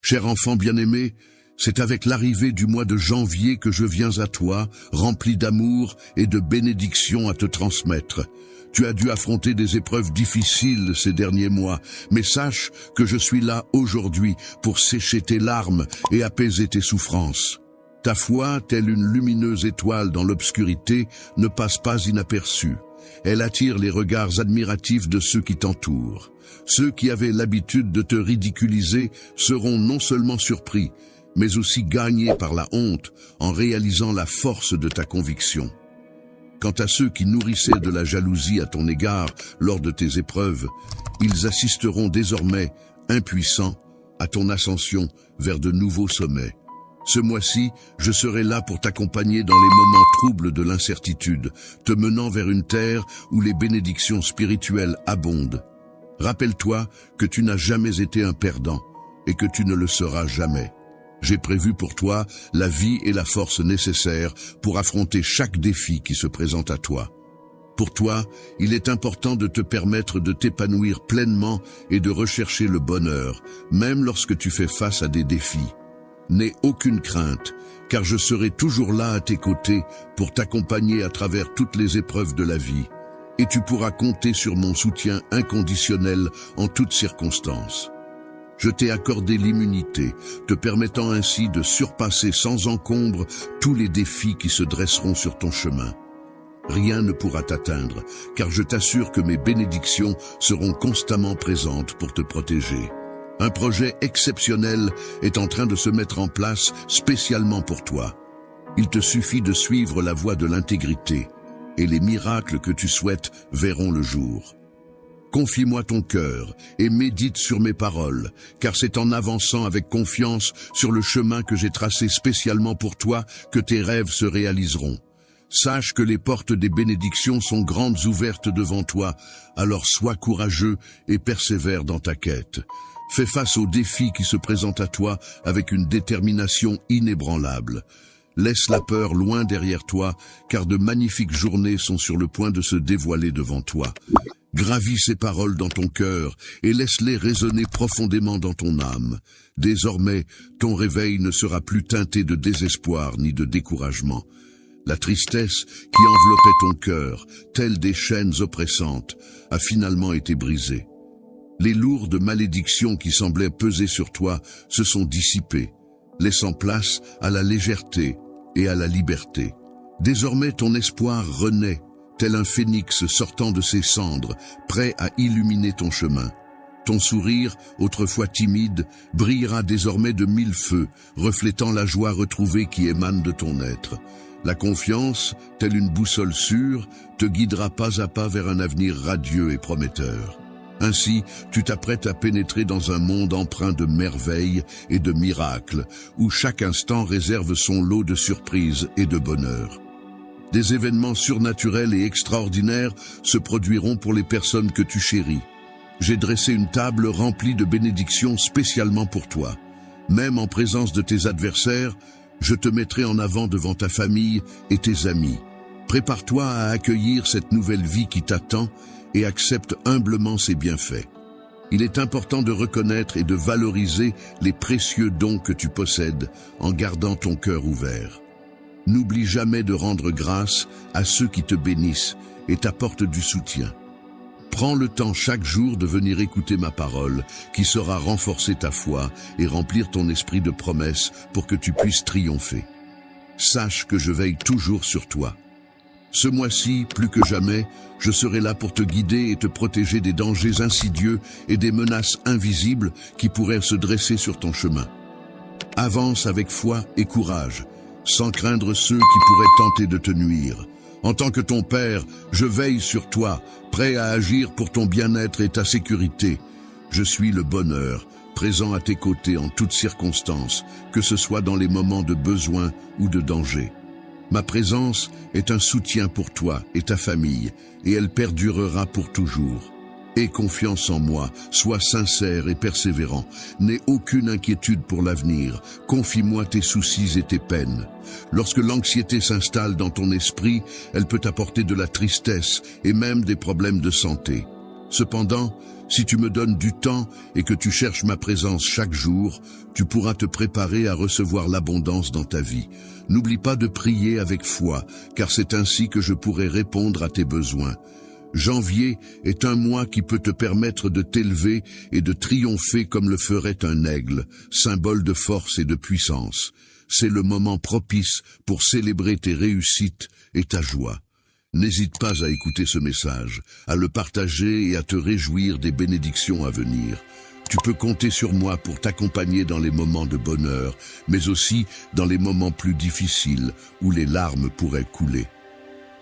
Cher enfant bien-aimé, c'est avec l'arrivée du mois de janvier que je viens à toi, rempli d'amour et de bénédictions à te transmettre. Tu as dû affronter des épreuves difficiles ces derniers mois, mais sache que je suis là aujourd'hui pour sécher tes larmes et apaiser tes souffrances. Ta foi, telle une lumineuse étoile dans l'obscurité, ne passe pas inaperçue. Elle attire les regards admiratifs de ceux qui t'entourent. Ceux qui avaient l'habitude de te ridiculiser seront non seulement surpris, mais aussi gagnés par la honte en réalisant la force de ta conviction. Quant à ceux qui nourrissaient de la jalousie à ton égard lors de tes épreuves, ils assisteront désormais, impuissants, à ton ascension vers de nouveaux sommets. Ce mois-ci, je serai là pour t'accompagner dans les moments troubles de l'incertitude, te menant vers une terre où les bénédictions spirituelles abondent. Rappelle-toi que tu n'as jamais été un perdant et que tu ne le seras jamais. J'ai prévu pour toi la vie et la force nécessaires pour affronter chaque défi qui se présente à toi. Pour toi, il est important de te permettre de t'épanouir pleinement et de rechercher le bonheur, même lorsque tu fais face à des défis. N'aie aucune crainte, car je serai toujours là à tes côtés pour t'accompagner à travers toutes les épreuves de la vie. Et tu pourras compter sur mon soutien inconditionnel en toutes circonstances. Je t'ai accordé l'immunité, te permettant ainsi de surpasser sans encombre tous les défis qui se dresseront sur ton chemin. Rien ne pourra t'atteindre, car je t'assure que mes bénédictions seront constamment présentes pour te protéger. Un projet exceptionnel est en train de se mettre en place spécialement pour toi. Il te suffit de suivre la voie de l'intégrité, et les miracles que tu souhaites verront le jour. Confie-moi ton cœur et médite sur mes paroles, car c'est en avançant avec confiance sur le chemin que j'ai tracé spécialement pour toi que tes rêves se réaliseront. Sache que les portes des bénédictions sont grandes ouvertes devant toi, alors sois courageux et persévère dans ta quête. Fais face aux défis qui se présentent à toi avec une détermination inébranlable. Laisse la peur loin derrière toi, car de magnifiques journées sont sur le point de se dévoiler devant toi. Gravis ces paroles dans ton cœur et laisse-les résonner profondément dans ton âme. Désormais, ton réveil ne sera plus teinté de désespoir ni de découragement. La tristesse qui enveloppait ton cœur, telle des chaînes oppressantes, a finalement été brisée. Les lourdes malédictions qui semblaient peser sur toi se sont dissipées, laissant place à la légèreté et à la liberté. Désormais ton espoir renaît, tel un phénix sortant de ses cendres, prêt à illuminer ton chemin. Ton sourire, autrefois timide, brillera désormais de 1000 feux, reflétant la joie retrouvée qui émane de ton être. La confiance, telle une boussole sûre, te guidera pas à pas vers un avenir radieux et prometteur. Ainsi, tu t'apprêtes à pénétrer dans un monde empreint de merveilles et de miracles, où chaque instant réserve son lot de surprises et de bonheur. Des événements surnaturels et extraordinaires se produiront pour les personnes que tu chéris. J'ai dressé une table remplie de bénédictions spécialement pour toi. Même en présence de tes adversaires, je te mettrai en avant devant ta famille et tes amis. Prépare-toi à accueillir cette nouvelle vie qui t'attend et accepte humblement ses bienfaits. Il est important de reconnaître et de valoriser les précieux dons que tu possèdes en gardant ton cœur ouvert. N'oublie jamais de rendre grâce à ceux qui te bénissent et t'apportent du soutien. Prends le temps chaque jour de venir écouter ma parole, qui saura renforcer ta foi et remplir ton esprit de promesses pour que tu puisses triompher. Sache que je veille toujours sur toi. Ce mois-ci, plus que jamais, je serai là pour te guider et te protéger des dangers insidieux et des menaces invisibles qui pourraient se dresser sur ton chemin. Avance avec foi et courage, sans craindre ceux qui pourraient tenter de te nuire. En tant que ton père, je veille sur toi, prêt à agir pour ton bien-être et ta sécurité. Je suis le bonheur, présent à tes côtés en toutes circonstances, que ce soit dans les moments de besoin ou de danger. Ma présence est un soutien pour toi et ta famille, et elle perdurera pour toujours. Aie confiance en moi, sois sincère et persévérant. N'aie aucune inquiétude pour l'avenir. Confie-moi tes soucis et tes peines. Lorsque l'anxiété s'installe dans ton esprit, elle peut apporter de la tristesse et même des problèmes de santé. Cependant, Si tu me donnes du temps et que tu cherches ma présence chaque jour, tu pourras te préparer à recevoir l'abondance dans ta vie. N'oublie pas de prier avec foi, car c'est ainsi que je pourrai répondre à tes besoins. Janvier est un mois qui peut te permettre de t'élever et de triompher comme le ferait un aigle, symbole de force et de puissance. C'est le moment propice pour célébrer tes réussites et ta joie. N'hésite pas à écouter ce message, à le partager et à te réjouir des bénédictions à venir. Tu peux compter sur moi pour t'accompagner dans les moments de bonheur, mais aussi dans les moments plus difficiles où les larmes pourraient couler.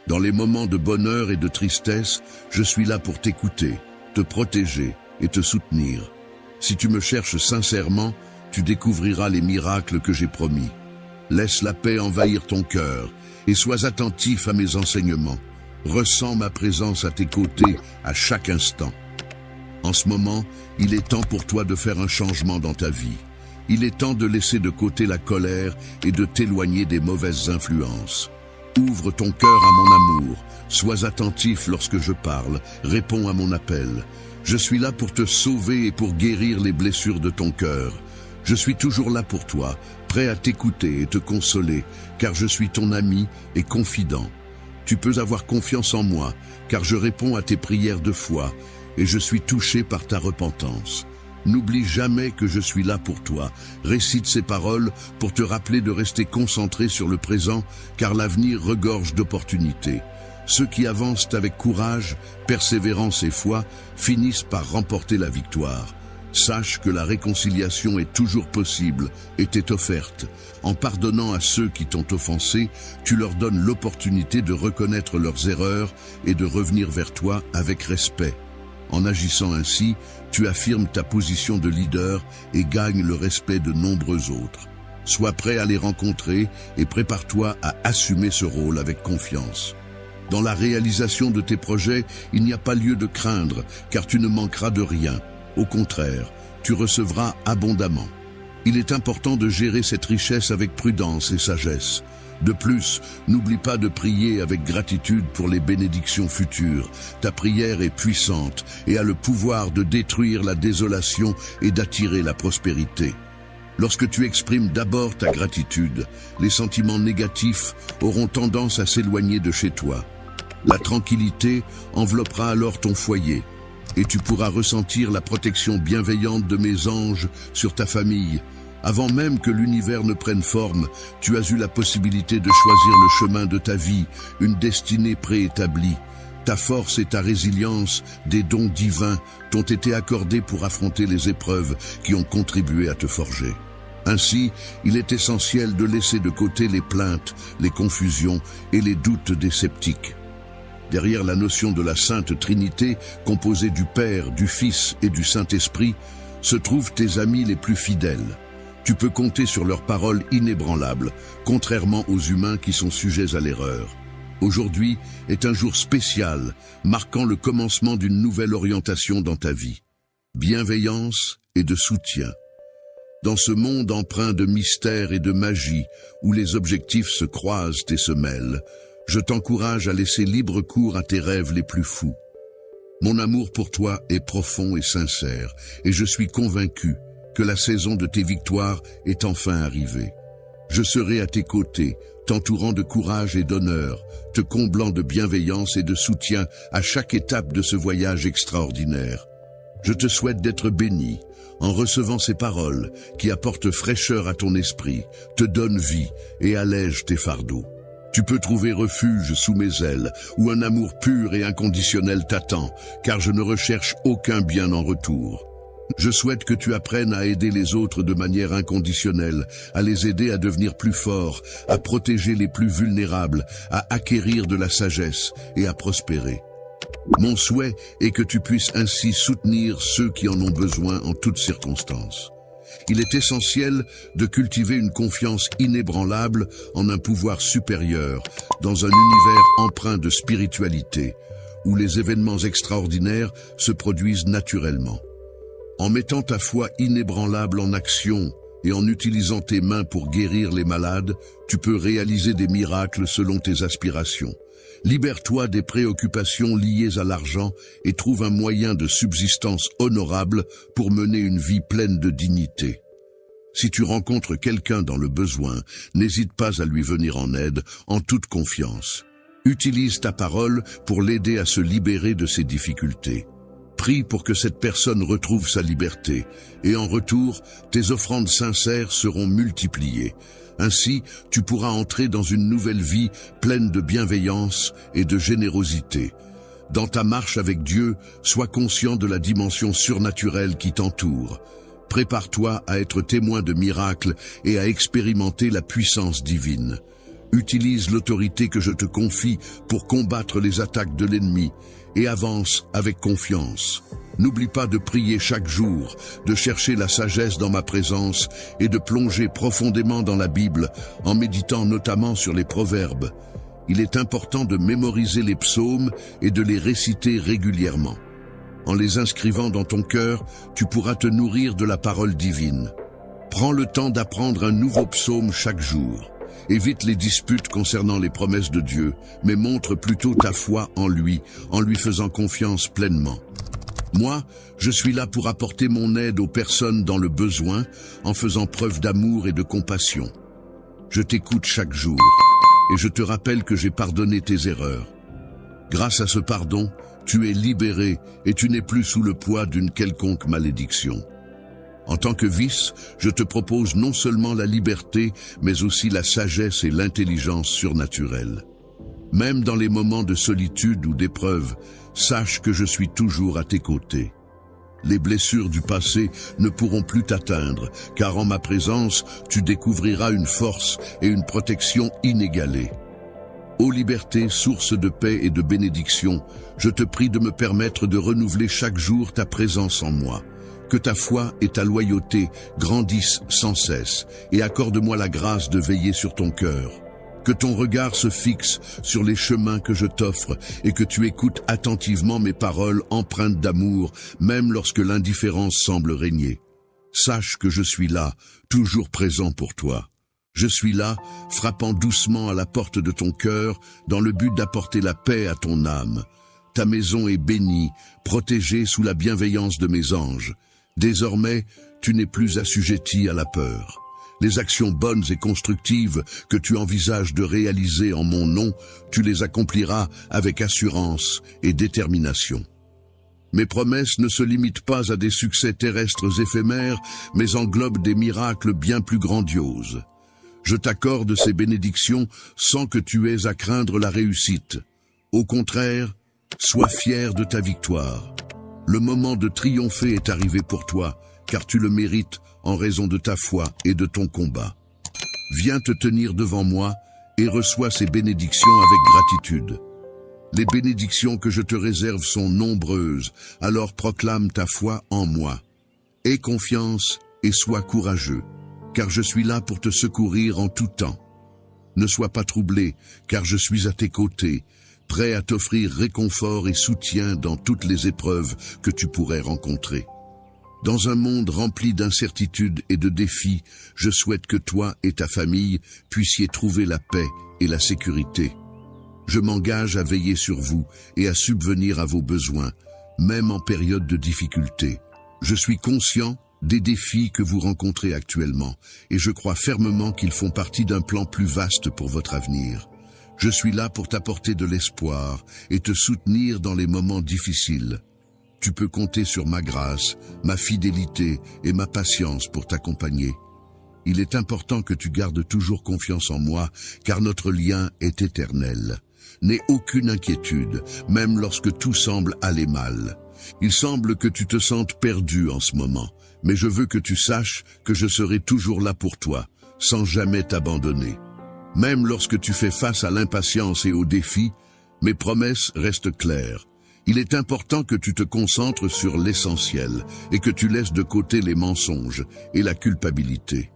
Dans les moments de bonheur et de tristesse, je suis là pour t'écouter, te protéger et te soutenir. Si tu me cherches sincèrement, tu découvriras les miracles que j'ai promis. Laisse la paix envahir ton cœur et sois attentif à mes enseignements. Ressens ma présence à tes côtés à chaque instant. En ce moment, il est temps pour toi de faire un changement dans ta vie. Il est temps de laisser de côté la colère et de t'éloigner des mauvaises influences. Ouvre ton cœur à mon amour, sois attentif lorsque je parle, réponds à mon appel. Je suis là pour te sauver et pour guérir les blessures de ton cœur. Je suis toujours là pour toi, prêt à t'écouter et te consoler, car je suis ton ami et confident. Tu peux avoir confiance en moi, car je réponds à tes prières de foi, et je suis touché par ta repentance. N'oublie jamais que je suis là pour toi. Récite ces paroles pour te rappeler de rester concentré sur le présent, car l'avenir regorge d'opportunités. Ceux qui avancent avec courage, persévérance et foi finissent par remporter la victoire. Sache que la réconciliation est toujours possible et t'est offerte. En pardonnant à ceux qui t'ont offensé, tu leur donnes l'opportunité de reconnaître leurs erreurs et de revenir vers toi avec respect. En agissant ainsi, tu affirmes ta position de leader et gagnes le respect de nombreux autres. Sois prêt à les rencontrer et prépare-toi à assumer ce rôle avec confiance. Dans la réalisation de tes projets, il n'y a pas lieu de craindre, car tu ne manqueras de rien. Au contraire, tu recevras abondamment. Il est important de gérer cette richesse avec prudence et sagesse. De plus, n'oublie pas de prier avec gratitude pour les bénédictions futures. Ta prière est puissante et a le pouvoir de détruire la désolation et d'attirer la prospérité. Lorsque tu exprimes d'abord ta gratitude, les sentiments négatifs auront tendance à s'éloigner de chez toi. La tranquillité enveloppera alors ton foyer et tu pourras ressentir la protection bienveillante de mes anges sur ta famille. Avant même que l'univers ne prenne forme, tu as eu la possibilité de choisir le chemin de ta vie, une destinée préétablie. Ta force et ta résilience, des dons divins, t'ont été accordés pour affronter les épreuves qui ont contribué à te forger. Ainsi, il est essentiel de laisser de côté les plaintes, les confusions et les doutes des sceptiques. Derrière la notion de la Sainte Trinité, composée du Père, du Fils et du Saint-Esprit, se trouvent tes amis les plus fidèles. Tu peux compter sur leurs paroles inébranlables, contrairement aux humains qui sont sujets à l'erreur. Aujourd'hui est un jour spécial, marquant le commencement d'une nouvelle orientation dans ta vie. Bienveillance et de soutien. Dans ce monde empreint de mystère et de magie, où les objectifs se croisent et se mêlent, je t'encourage à laisser libre cours à tes rêves les plus fous. Mon amour pour toi est profond et sincère, et je suis convaincu que la saison de tes victoires est enfin arrivée. Je serai à tes côtés, t'entourant de courage et d'honneur, te comblant de bienveillance et de soutien à chaque étape de ce voyage extraordinaire. Je te souhaite d'être béni en recevant ces paroles qui apportent fraîcheur à ton esprit, te donnent vie et allègent tes fardeaux. Tu peux trouver refuge sous mes ailes, où un amour pur et inconditionnel t'attend, car je ne recherche aucun bien en retour. Je souhaite que tu apprennes à aider les autres de manière inconditionnelle, à les aider à devenir plus forts, à protéger les plus vulnérables, à acquérir de la sagesse et à prospérer. Mon souhait est que tu puisses ainsi soutenir ceux qui en ont besoin en toutes circonstances. Il est essentiel de cultiver une confiance inébranlable en un pouvoir supérieur, dans un univers empreint de spiritualité, où les événements extraordinaires se produisent naturellement. En mettant ta foi inébranlable en action et en utilisant tes mains pour guérir les malades, tu peux réaliser des miracles selon tes aspirations. Libère-toi des préoccupations liées à l'argent et trouve un moyen de subsistance honorable pour mener une vie pleine de dignité. Si tu rencontres quelqu'un dans le besoin, n'hésite pas à lui venir en aide en toute confiance. Utilise ta parole pour l'aider à se libérer de ses difficultés. Prie pour que cette personne retrouve sa liberté, et en retour, tes offrandes sincères seront multipliées. Ainsi, tu pourras entrer dans une nouvelle vie pleine de bienveillance et de générosité. Dans ta marche avec Dieu, sois conscient de la dimension surnaturelle qui t'entoure. Prépare-toi à être témoin de miracles et à expérimenter la puissance divine. Utilise l'autorité que je te confie pour combattre les attaques de l'ennemi et avance avec confiance. N'oublie pas de prier chaque jour, de chercher la sagesse dans ma présence et de plonger profondément dans la Bible en méditant notamment sur les proverbes. Il est important de mémoriser les psaumes et de les réciter régulièrement. En les inscrivant dans ton cœur, tu pourras te nourrir de la parole divine. Prends le temps d'apprendre un nouveau psaume chaque jour. Évite les disputes concernant les promesses de Dieu, mais montre plutôt ta foi en lui faisant confiance pleinement. Moi, je suis là pour apporter mon aide aux personnes dans le besoin, en faisant preuve d'amour et de compassion. Je t'écoute chaque jour, et je te rappelle que j'ai pardonné tes erreurs. Grâce à ce pardon, tu es libéré et tu n'es plus sous le poids d'une quelconque malédiction. En tant que vice, je te propose non seulement la liberté, mais aussi la sagesse et l'intelligence surnaturelle. Même dans les moments de solitude ou d'épreuve, sache que je suis toujours à tes côtés. Les blessures du passé ne pourront plus t'atteindre, car en ma présence, tu découvriras une force et une protection inégalées. Ô liberté, source de paix et de bénédiction, je te prie de me permettre de renouveler chaque jour ta présence en moi. Que ta foi et ta loyauté grandissent sans cesse, et accorde-moi la grâce de veiller sur ton cœur. Que ton regard se fixe sur les chemins que je t'offre, et que tu écoutes attentivement mes paroles empreintes d'amour, même lorsque l'indifférence semble régner. Sache que je suis là, toujours présent pour toi. Je suis là, frappant doucement à la porte de ton cœur, dans le but d'apporter la paix à ton âme. Ta maison est bénie, protégée sous la bienveillance de mes anges. Désormais, tu n'es plus assujetti à la peur. Les actions bonnes et constructives que tu envisages de réaliser en mon nom, tu les accompliras avec assurance et détermination. Mes promesses ne se limitent pas à des succès terrestres éphémères, mais englobent des miracles bien plus grandioses. Je t'accorde ces bénédictions sans que tu aies à craindre la réussite. Au contraire, sois fier de ta victoire. Le moment de triompher est arrivé pour toi, car tu le mérites en raison de ta foi et de ton combat. Viens te tenir devant moi et reçois ces bénédictions avec gratitude. Les bénédictions que je te réserve sont nombreuses, alors proclame ta foi en moi. Aie confiance et sois courageux, car je suis là pour te secourir en tout temps. Ne sois pas troublé, car je suis à tes côtés, prêt à t'offrir réconfort et soutien dans toutes les épreuves que tu pourrais rencontrer. Dans un monde rempli d'incertitudes et de défis, je souhaite que toi et ta famille puissiez trouver la paix et la sécurité. Je m'engage à veiller sur vous et à subvenir à vos besoins, même en période de difficulté. Je suis conscient des défis que vous rencontrez actuellement, et je crois fermement qu'ils font partie d'un plan plus vaste pour votre avenir. Je suis là pour t'apporter de l'espoir et te soutenir dans les moments difficiles. Tu peux compter sur ma grâce, ma fidélité et ma patience pour t'accompagner. Il est important que tu gardes toujours confiance en moi, car notre lien est éternel. N'aie aucune inquiétude, même lorsque tout semble aller mal. Il semble que tu te sentes perdu en ce moment, mais je veux que tu saches que je serai toujours là pour toi, sans jamais t'abandonner. Même lorsque tu fais face à l'impatience et aux défis, mes promesses restent claires. Il est important que tu te concentres sur l'essentiel et que tu laisses de côté les mensonges et la culpabilité.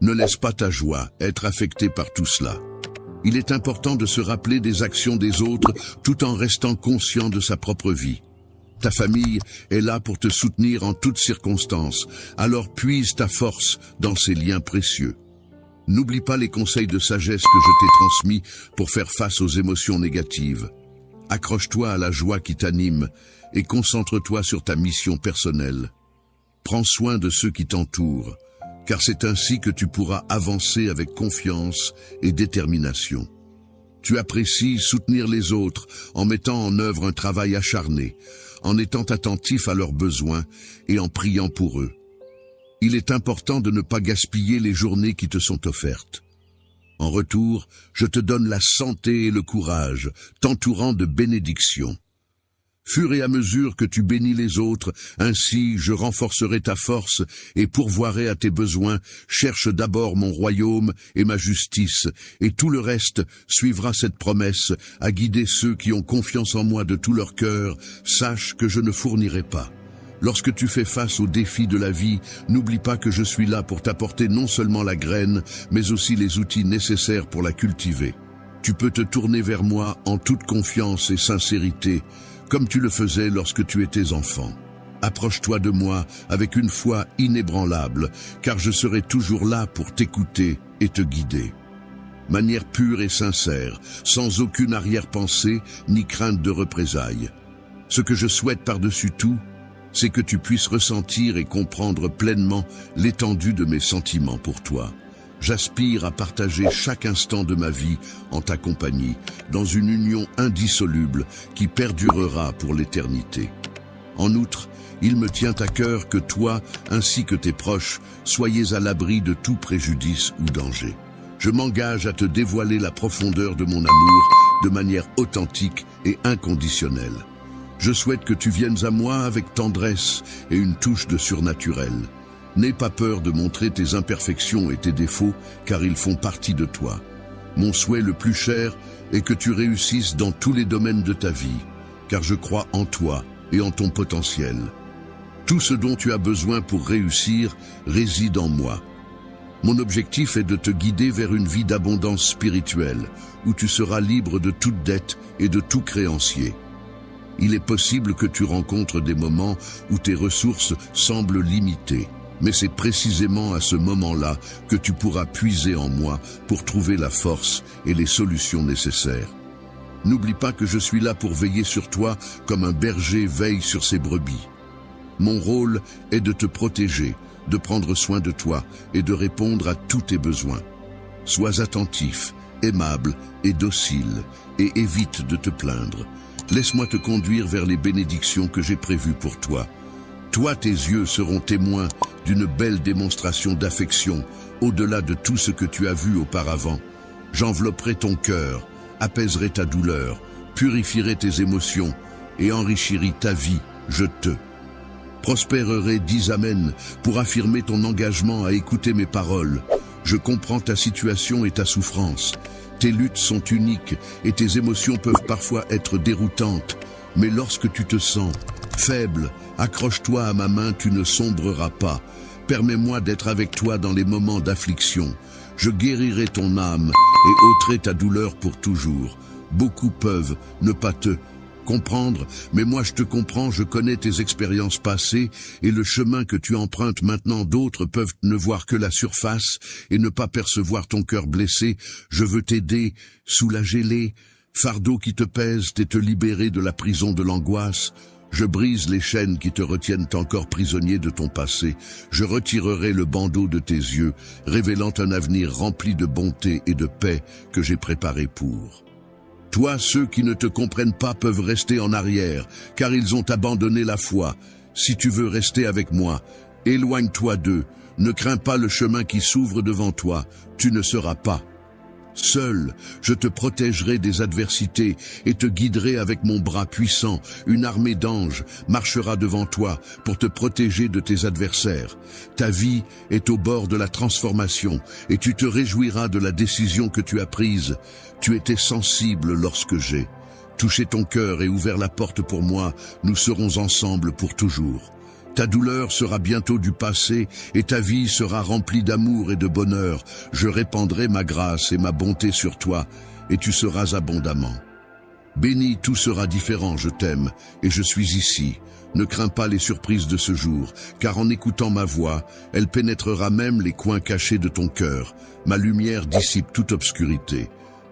Ne laisse pas ta joie être affectée par tout cela. Il est important de se rappeler des actions des autres tout en restant conscient de sa propre vie. Ta famille est là pour te soutenir en toutes circonstances, alors puise ta force dans ces liens précieux. N'oublie pas les conseils de sagesse que je t'ai transmis pour faire face aux émotions négatives. Accroche-toi à la joie qui t'anime et concentre-toi sur ta mission personnelle. Prends soin de ceux qui t'entourent, car c'est ainsi que tu pourras avancer avec confiance et détermination. Tu apprécies soutenir les autres en mettant en œuvre un travail acharné, en étant attentif à leurs besoins et en priant pour eux. Il est important de ne pas gaspiller les journées qui te sont offertes. En retour, je te donne la santé et le courage, t'entourant de bénédictions. Fur et à mesure que tu bénis les autres, ainsi je renforcerai ta force et pourvoirai à tes besoins. Cherche d'abord mon royaume et ma justice, et tout le reste suivra cette promesse, à guider ceux qui ont confiance en moi de tout leur cœur. Sache que je ne fournirai pas. Lorsque tu fais face aux défis de la vie, n'oublie pas que je suis là pour t'apporter non seulement la graine, mais aussi les outils nécessaires pour la cultiver. Tu peux te tourner vers moi en toute confiance et sincérité, comme tu le faisais lorsque tu étais enfant. Approche-toi de moi avec une foi inébranlable, car je serai toujours là pour t'écouter et te guider. Manière pure et sincère, sans aucune arrière-pensée ni crainte de représailles. Ce que je souhaite par-dessus tout, c'est que tu puisses ressentir et comprendre pleinement l'étendue de mes sentiments pour toi. J'aspire à partager chaque instant de ma vie en ta compagnie, dans une union indissoluble qui perdurera pour l'éternité. En outre, il me tient à cœur que toi, ainsi que tes proches, soyez à l'abri de tout préjudice ou danger. Je m'engage à te dévoiler la profondeur de mon amour de manière authentique et inconditionnelle. Je souhaite que tu viennes à moi avec tendresse et une touche de surnaturel. N'aie pas peur de montrer tes imperfections et tes défauts, car ils font partie de toi. Mon souhait le plus cher est que tu réussisses dans tous les domaines de ta vie, car je crois en toi et en ton potentiel. Tout ce dont tu as besoin pour réussir réside en moi. Mon objectif est de te guider vers une vie d'abondance spirituelle, où tu seras libre de toute dette et de tout créancier. Il est possible que tu rencontres des moments où tes ressources semblent limitées. Mais c'est précisément à ce moment-là que tu pourras puiser en moi pour trouver la force et les solutions nécessaires. N'oublie pas que je suis là pour veiller sur toi comme un berger veille sur ses brebis. Mon rôle est de te protéger, de prendre soin de toi et de répondre à tous tes besoins. Sois attentif, aimable et docile, et évite de te plaindre. Laisse-moi te conduire vers les bénédictions que j'ai prévues pour toi. Toi, tes yeux seront témoins d'une belle démonstration d'affection, au-delà de tout ce que tu as vu auparavant. J'envelopperai ton cœur, apaiserai ta douleur, purifierai tes émotions et enrichirai ta vie, je te prospérerai, dis Amen, pour affirmer ton engagement à écouter mes paroles. Je comprends ta situation et ta souffrance. Tes luttes sont uniques et tes émotions peuvent parfois être déroutantes, mais lorsque tu te sens faible, accroche-toi à ma main, tu ne sombreras pas. Permets-moi d'être avec toi dans les moments d'affliction. Je guérirai ton âme et ôterai ta douleur pour toujours. Beaucoup peuvent ne pas te comprendre, mais moi je te comprends, je connais tes expériences passées et le chemin que tu empruntes maintenant. D'autres peuvent ne voir que la surface et ne pas percevoir ton cœur blessé. Je veux t'aider, soulager-les fardeaux qui te pèsent et te libérer de la prison de l'angoisse. Je brise les chaînes qui te retiennent encore prisonnier de ton passé. Je retirerai le bandeau de tes yeux, révélant un avenir rempli de bonté et de paix que j'ai préparé pour toi. Ceux qui ne te comprennent pas peuvent rester en arrière, car ils ont abandonné la foi. Si tu veux rester avec moi, éloigne-toi d'eux. Ne crains pas le chemin qui s'ouvre devant toi. Tu ne seras pas seul. Je te protégerai des adversités et te guiderai avec mon bras puissant. Une armée d'anges marchera devant toi pour te protéger de tes adversaires. Ta vie est au bord de la transformation et tu te réjouiras de la décision que tu as prise. Tu étais sensible lorsque j'ai touché ton cœur et ouvert la porte pour moi. Nous serons ensemble pour toujours. Ta douleur sera bientôt du passé et ta vie sera remplie d'amour et de bonheur. Je répandrai ma grâce et ma bonté sur toi et tu seras abondamment Béni, tout sera différent, je t'aime, et je suis ici. Ne crains pas les surprises de ce jour, car en écoutant ma voix, elle pénétrera même les coins cachés de ton cœur. Ma lumière dissipe toute obscurité.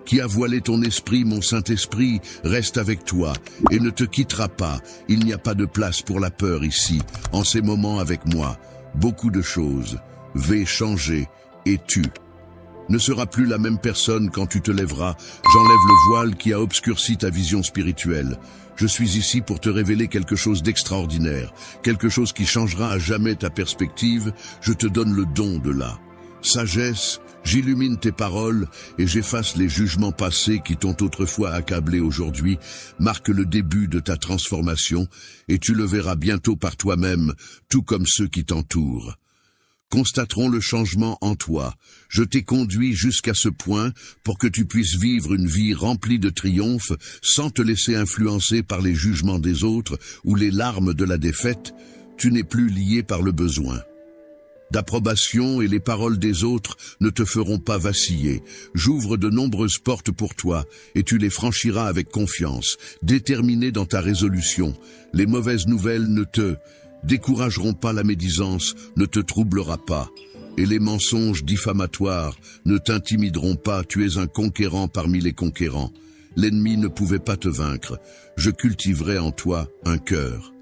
Qui a voilé ton esprit, mon Saint-Esprit, reste avec toi et ne te quittera pas. Il n'y a pas de place pour la peur ici, en ces moments avec moi. Beaucoup de choses. Vais changer, et tu ne seras plus la même personne quand tu te lèveras. J'enlève le voile qui a obscurci ta vision spirituelle. Je suis ici pour te révéler quelque chose d'extraordinaire, quelque chose qui changera à jamais ta perspective. Je te donne le don de la sagesse. J'illumine tes paroles et j'efface les jugements passés qui t'ont autrefois accablé aujourd'hui, marque le début de ta transformation et tu le verras bientôt par toi-même, tout comme ceux qui t'entourent. Constateront le changement en toi. Je t'ai conduit jusqu'à ce point pour que tu puisses vivre une vie remplie de triomphe sans te laisser influencer par les jugements des autres ou les larmes de la défaite. Tu n'es plus lié par le besoin d'approbation et les paroles des autres ne te feront pas vaciller. J'ouvre de nombreuses portes pour toi et tu les franchiras avec confiance, déterminé dans ta résolution. Les mauvaises nouvelles ne te décourageront pas, la médisance ne te troublera pas et les mensonges diffamatoires ne t'intimideront pas. Tu es un conquérant parmi les conquérants. L'ennemi ne pouvait pas te vaincre. Je cultiverai en toi un cœur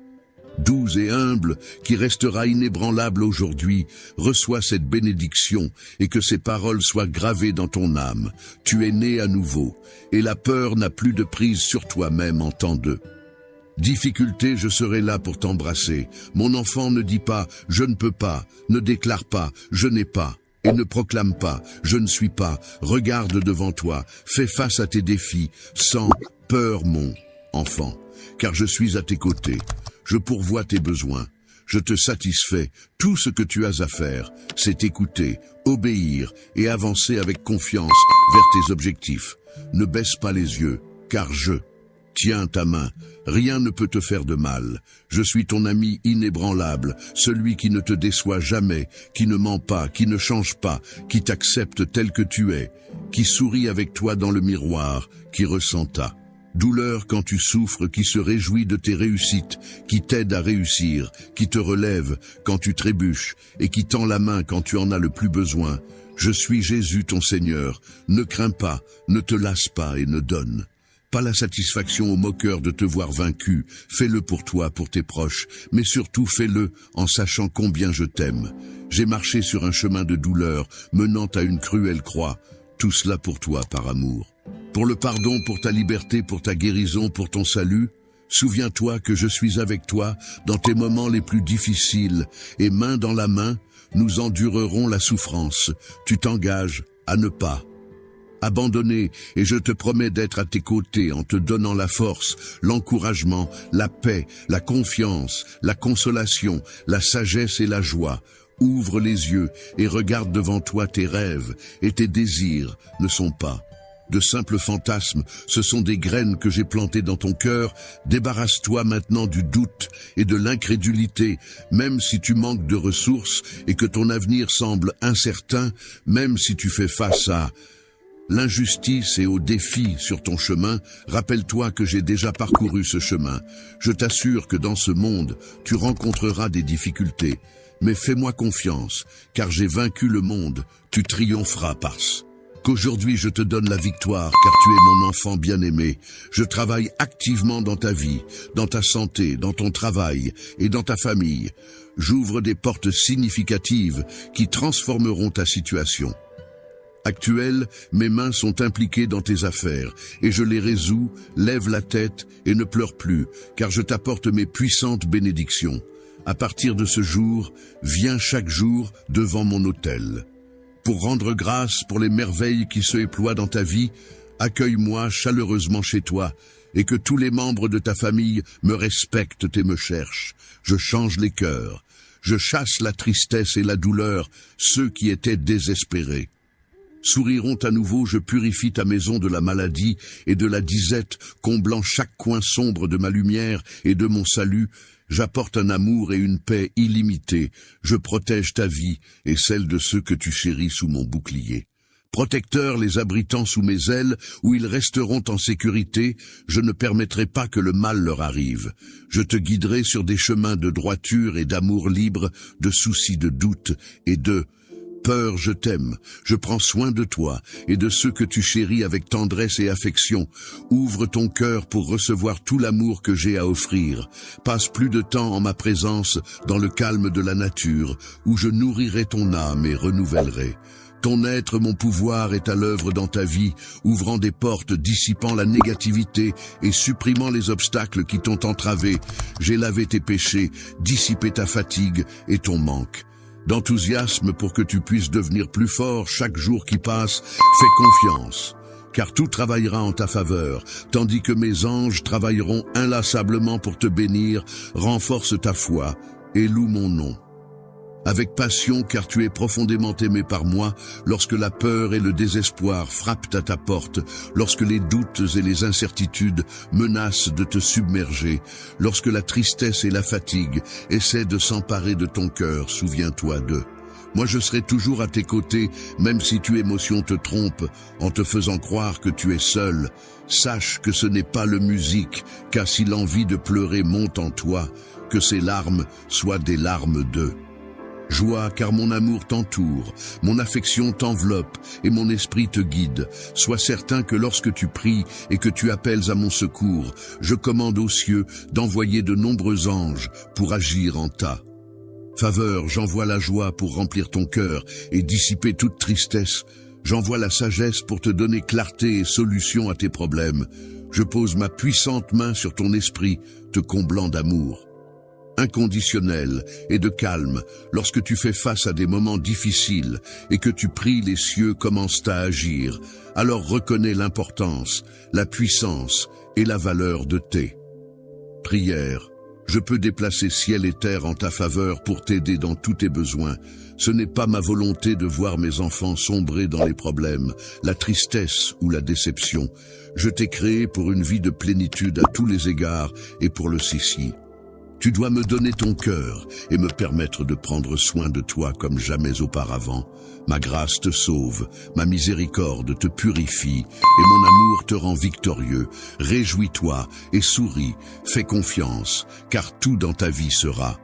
doux et humble, qui restera inébranlable aujourd'hui. Reçois cette bénédiction et que ces paroles soient gravées dans ton âme. Tu es né à nouveau et la peur n'a plus de prise sur toi-même en temps de difficulté. Je serai là pour t'embrasser. Mon enfant, ne dis pas « je ne peux pas », ne déclare pas « je n'ai pas ». Et ne proclame pas « je ne suis pas ». Regarde devant toi, fais face à tes défis, sans peur mon enfant, car je suis à tes côtés. Je pourvois tes besoins, je te satisfais. Tout ce que tu as à faire, c'est écouter, obéir et avancer avec confiance vers tes objectifs. Ne baisse pas les yeux, car je tiens ta main. Rien ne peut te faire de mal. Je suis ton ami inébranlable, celui qui ne te déçoit jamais, qui ne ment pas, qui ne change pas, qui t'accepte tel que tu es, qui sourit avec toi dans le miroir, qui ressent ta douleur quand tu souffres, qui se réjouit de tes réussites, qui t'aide à réussir, qui te relève quand tu trébuches et qui tend la main quand tu en as le plus besoin. Je suis Jésus ton Seigneur. Ne crains pas, ne te lasse pas et ne donne pas la satisfaction aux moqueurs de te voir vaincu. Fais-le pour toi, pour tes proches, mais surtout fais-le en sachant combien je t'aime. J'ai marché sur un chemin de douleur menant à une cruelle croix. Tout cela pour toi par amour. Pour le pardon, pour ta liberté, pour ta guérison, pour ton salut. Souviens-toi que je suis avec toi dans tes moments les plus difficiles et main dans la main, nous endurerons la souffrance. Tu t'engages à ne pas abandonner et je te promets d'être à tes côtés en te donnant la force, l'encouragement, la paix, la confiance, la consolation, la sagesse et la joie. Ouvre les yeux et regarde devant toi. Tes rêves et tes désirs ne sont pas de simples fantasmes, ce sont des graines que j'ai plantées dans ton cœur. Débarrasse-toi maintenant du doute et de l'incrédulité, même si tu manques de ressources et que ton avenir semble incertain, même si tu fais face à l'injustice et aux défis sur ton chemin. Rappelle-toi que j'ai déjà parcouru ce chemin. Je t'assure que dans ce monde, tu rencontreras des difficultés. Mais fais-moi confiance, car j'ai vaincu le monde, tu triompheras parce qu'aujourd'hui je te donne la victoire, car tu es mon enfant bien-aimé. Je travaille activement dans ta vie, dans ta santé, dans ton travail et dans ta famille. J'ouvre des portes significatives qui transformeront ta situation actuelle. Mes mains sont impliquées dans tes affaires et je les résous. Lève la tête et ne pleure plus, car je t'apporte mes puissantes bénédictions. À partir de ce jour, viens chaque jour devant mon autel. Pour rendre grâce pour les merveilles qui se déploient dans ta vie, accueille-moi chaleureusement chez toi et que tous les membres de ta famille me respectent et me cherchent. Je change les cœurs, je chasse la tristesse et la douleur, ceux qui étaient désespérés souriront à nouveau. Je purifie ta maison de la maladie et de la disette, comblant chaque coin sombre de ma lumière et de mon salut. J'apporte un amour et une paix illimitée. Je protège ta vie et celle de ceux que tu chéris sous mon bouclier. Protecteur les abritant sous mes ailes, où ils resteront en sécurité, je ne permettrai pas que le mal leur arrive. Je te guiderai sur des chemins de droiture et d'amour libre, de soucis de doute et de peur. Je t'aime, je prends soin de toi et de ceux que tu chéris avec tendresse et affection. Ouvre ton cœur pour recevoir tout l'amour que j'ai à offrir. Passe plus de temps en ma présence dans le calme de la nature, où je nourrirai ton âme et renouvellerai. Ton être, mon pouvoir, est à l'œuvre dans ta vie, ouvrant des portes, dissipant la négativité et supprimant les obstacles qui t'ont entravé. J'ai lavé tes péchés, dissipé ta fatigue et ton manque. D'enthousiasme pour que tu puisses devenir plus fort chaque jour qui passe, fais confiance, car tout travaillera en ta faveur, tandis que mes anges travailleront inlassablement pour te bénir. Renforce ta foi et loue mon nom avec passion, car tu es profondément aimé par moi. Lorsque la peur et le désespoir frappent à ta porte, lorsque les doutes et les incertitudes menacent de te submerger, lorsque la tristesse et la fatigue essaient de s'emparer de ton cœur, souviens-toi d'eux. Moi je serai toujours à tes côtés, même si tes émotions te trompent, en te faisant croire que tu es seul. Sache que ce n'est pas le musique, car si l'envie de pleurer monte en toi, que ces larmes soient des larmes de joie, car mon amour t'entoure, mon affection t'enveloppe et mon esprit te guide. Sois certain que lorsque tu pries et que tu appelles à mon secours, je commande aux cieux d'envoyer de nombreux anges pour agir en ta faveur. J'envoie la joie pour remplir ton cœur et dissiper toute tristesse. J'envoie la sagesse pour te donner clarté et solution à tes problèmes. Je pose ma puissante main sur ton esprit, te comblant d'amour inconditionnel et de calme. Lorsque tu fais face à des moments difficiles et que tu pries, les cieux commencent à agir. Alors reconnais l'importance, la puissance et la valeur de tes prières. Je peux déplacer ciel et terre en ta faveur pour t'aider dans tous tes besoins. Ce n'est pas ma volonté de voir mes enfants sombrer dans les problèmes, la tristesse ou la déception. Je t'ai créé pour une vie de plénitude à tous les égards et pour le ceci. Tu dois me donner ton cœur et me permettre de prendre soin de toi comme jamais auparavant. Ma grâce te sauve, ma miséricorde te purifie et mon amour te rend victorieux. Réjouis-toi et souris, fais confiance, car tout dans ta vie sera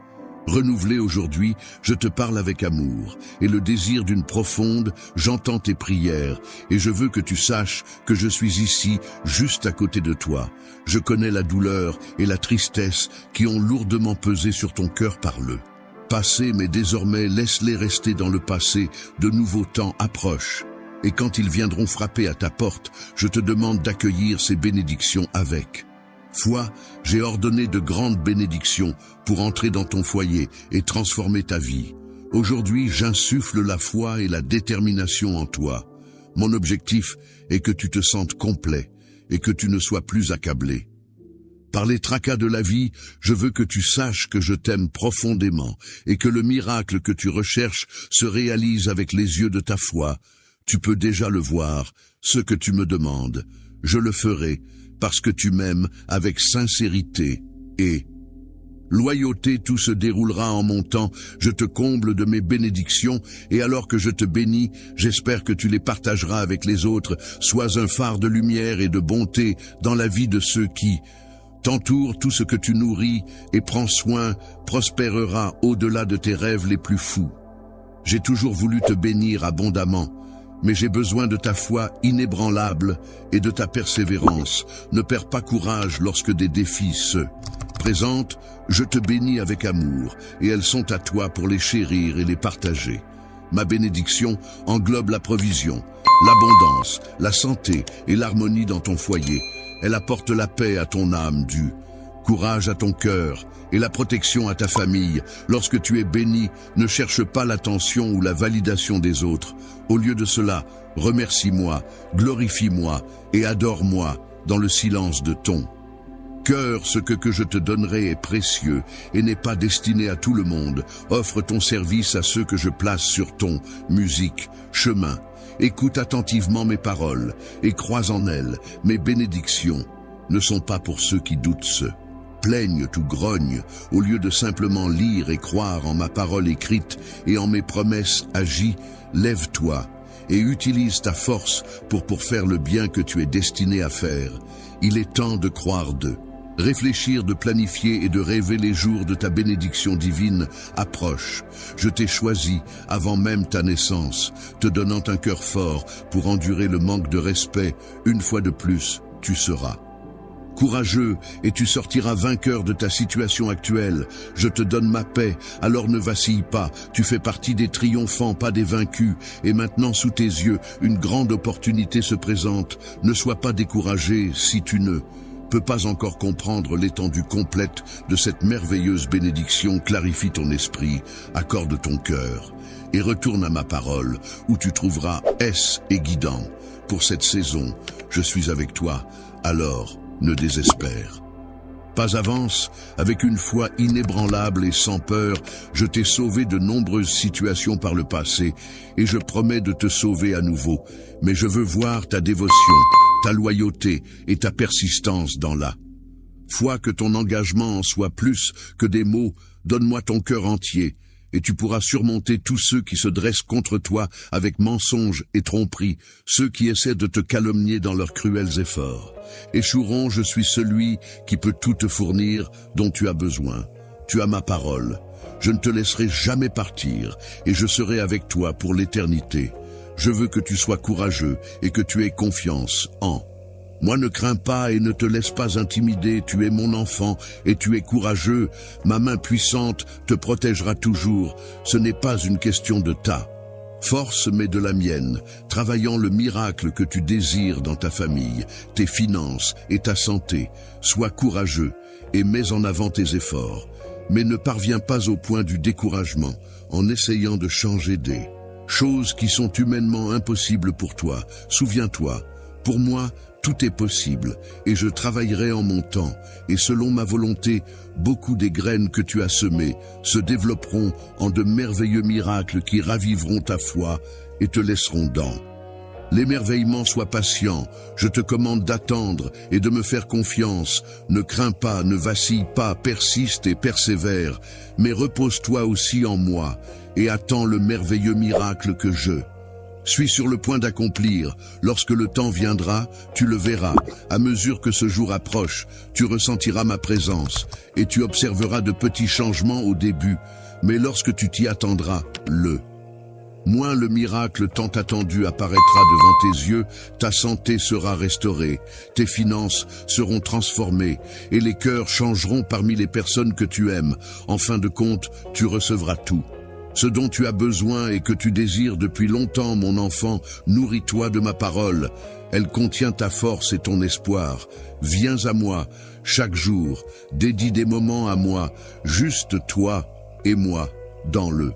renouvelé aujourd'hui. Je te parle avec amour et le désir d'une profonde, j'entends tes prières et je veux que tu saches que je suis ici, juste à côté de toi. Je connais la douleur et la tristesse qui ont lourdement pesé sur ton cœur par le passé, mais désormais laisse-les rester dans le passé. De nouveaux temps approchent et quand ils viendront frapper à ta porte, je te demande d'accueillir ces bénédictions avec foi. J'ai ordonné de grandes bénédictions pour entrer dans ton foyer et transformer ta vie. Aujourd'hui, j'insuffle la foi et la détermination en toi. Mon objectif est que tu te sentes complet et que tu ne sois plus accablé par les tracas de la vie. Je veux que tu saches que je t'aime profondément et que le miracle que tu recherches se réalise avec les yeux de ta foi. Tu peux déjà le voir, ce que tu me demandes. Je le ferai parce que tu m'aimes avec sincérité et loyauté. Tout se déroulera en mon temps. Je te comble de mes bénédictions et alors que je te bénis, j'espère que tu les partageras avec les autres. Sois un phare de lumière et de bonté dans la vie de ceux qui t'entourent. Tout ce que tu nourris et prends soin prospérera au-delà de tes rêves les plus fous. J'ai toujours voulu te bénir abondamment, mais j'ai besoin de ta foi inébranlable et de ta persévérance. Ne perds pas courage lorsque des défis se présentent. Je te bénis avec amour, et elles sont à toi pour les chérir et les partager. Ma bénédiction englobe la provision, l'abondance, la santé et l'harmonie dans ton foyer. Elle apporte la paix à ton âme, du courage à ton cœur et la protection à ta famille. Lorsque tu es béni, ne cherche pas l'attention ou la validation des autres. Au lieu de cela, remercie-moi, glorifie-moi et adore-moi dans le silence de ton cœur. Ce que je te donnerai est précieux et n'est pas destiné à tout le monde. Offre ton service à ceux que je place sur ton chemin. Écoute attentivement mes paroles et crois en elles. Mes bénédictions ne sont pas pour ceux qui doutent, se plaignent ou grognent. Au lieu de simplement lire et croire en ma parole écrite et en mes promesses agies, lève-toi et utilise ta force pour faire le bien que tu es destiné à faire. Il est temps de croire d'eux. Réfléchir, de planifier et de rêver les jours de ta bénédiction divine approche. Je t'ai choisi avant même ta naissance, te donnant un cœur fort pour endurer le manque de respect. Une fois de plus, tu seras courageux et tu sortiras vainqueur de ta situation actuelle. Je te donne ma paix, alors ne vacille pas. Tu fais partie des triomphants, pas des vaincus. Et maintenant, sous tes yeux, une grande opportunité se présente. Ne sois pas découragé si tu ne peux pas encore comprendre l'étendue complète de cette merveilleuse bénédiction. Clarifie ton esprit, accorde ton cœur et retourne à ma parole, où tu trouveras aise et guidant. Pour cette saison, je suis avec toi, alors ne désespère pas. Avance avec une foi inébranlable et sans peur. Je t'ai sauvé de nombreuses situations par le passé et je promets de te sauver à nouveau. Mais je veux voir ta dévotion, ta loyauté et ta persistance dans la foi, que ton engagement en soit plus que des mots. Donne-moi ton cœur entier et tu pourras surmonter tous ceux qui se dressent contre toi avec mensonges et tromperies, ceux qui essaient de te calomnier dans leurs cruels efforts. Échoueront, je suis celui qui peut tout te fournir dont tu as besoin. Tu as ma parole. Je ne te laisserai jamais partir et je serai avec toi pour l'éternité. Je veux que tu sois courageux et que tu aies confiance en moi. Ne crains pas et ne te laisse pas intimider. Tu es mon enfant et tu es courageux. Ma main puissante te protégera toujours. Ce n'est pas une question de ta force, mais de la mienne, travaillant le miracle que tu désires dans ta famille, tes finances et ta santé. Sois courageux et mets en avant tes efforts. Mais ne parviens pas au point du découragement en essayant de changer des choses qui sont humainement impossibles pour toi. Souviens-toi, pour moi, tout est possible, et je travaillerai en mon temps, et selon ma volonté, beaucoup des graines que tu as semées se développeront en de merveilleux miracles qui raviveront ta foi et te laisseront dans l'émerveillement. Sois patient, je te commande d'attendre et de me faire confiance. Ne crains pas, ne vacille pas, persiste et persévère, mais repose-toi aussi en moi, et attends le merveilleux miracle que je suis sur le point d'accomplir. Lorsque le temps viendra, tu le verras. À mesure que ce jour approche, tu ressentiras ma présence et tu observeras de petits changements au début. Mais lorsque tu t'y attendras, le miracle tant attendu apparaîtra devant tes yeux. Ta santé sera restaurée, tes finances seront transformées et les cœurs changeront parmi les personnes que tu aimes. En fin de compte, tu recevras tout ce dont tu as besoin et que tu désires depuis longtemps. Mon enfant, nourris-toi de ma parole. Elle contient ta force et ton espoir. Viens à moi chaque jour, dédie des moments à moi, juste toi et moi, dans le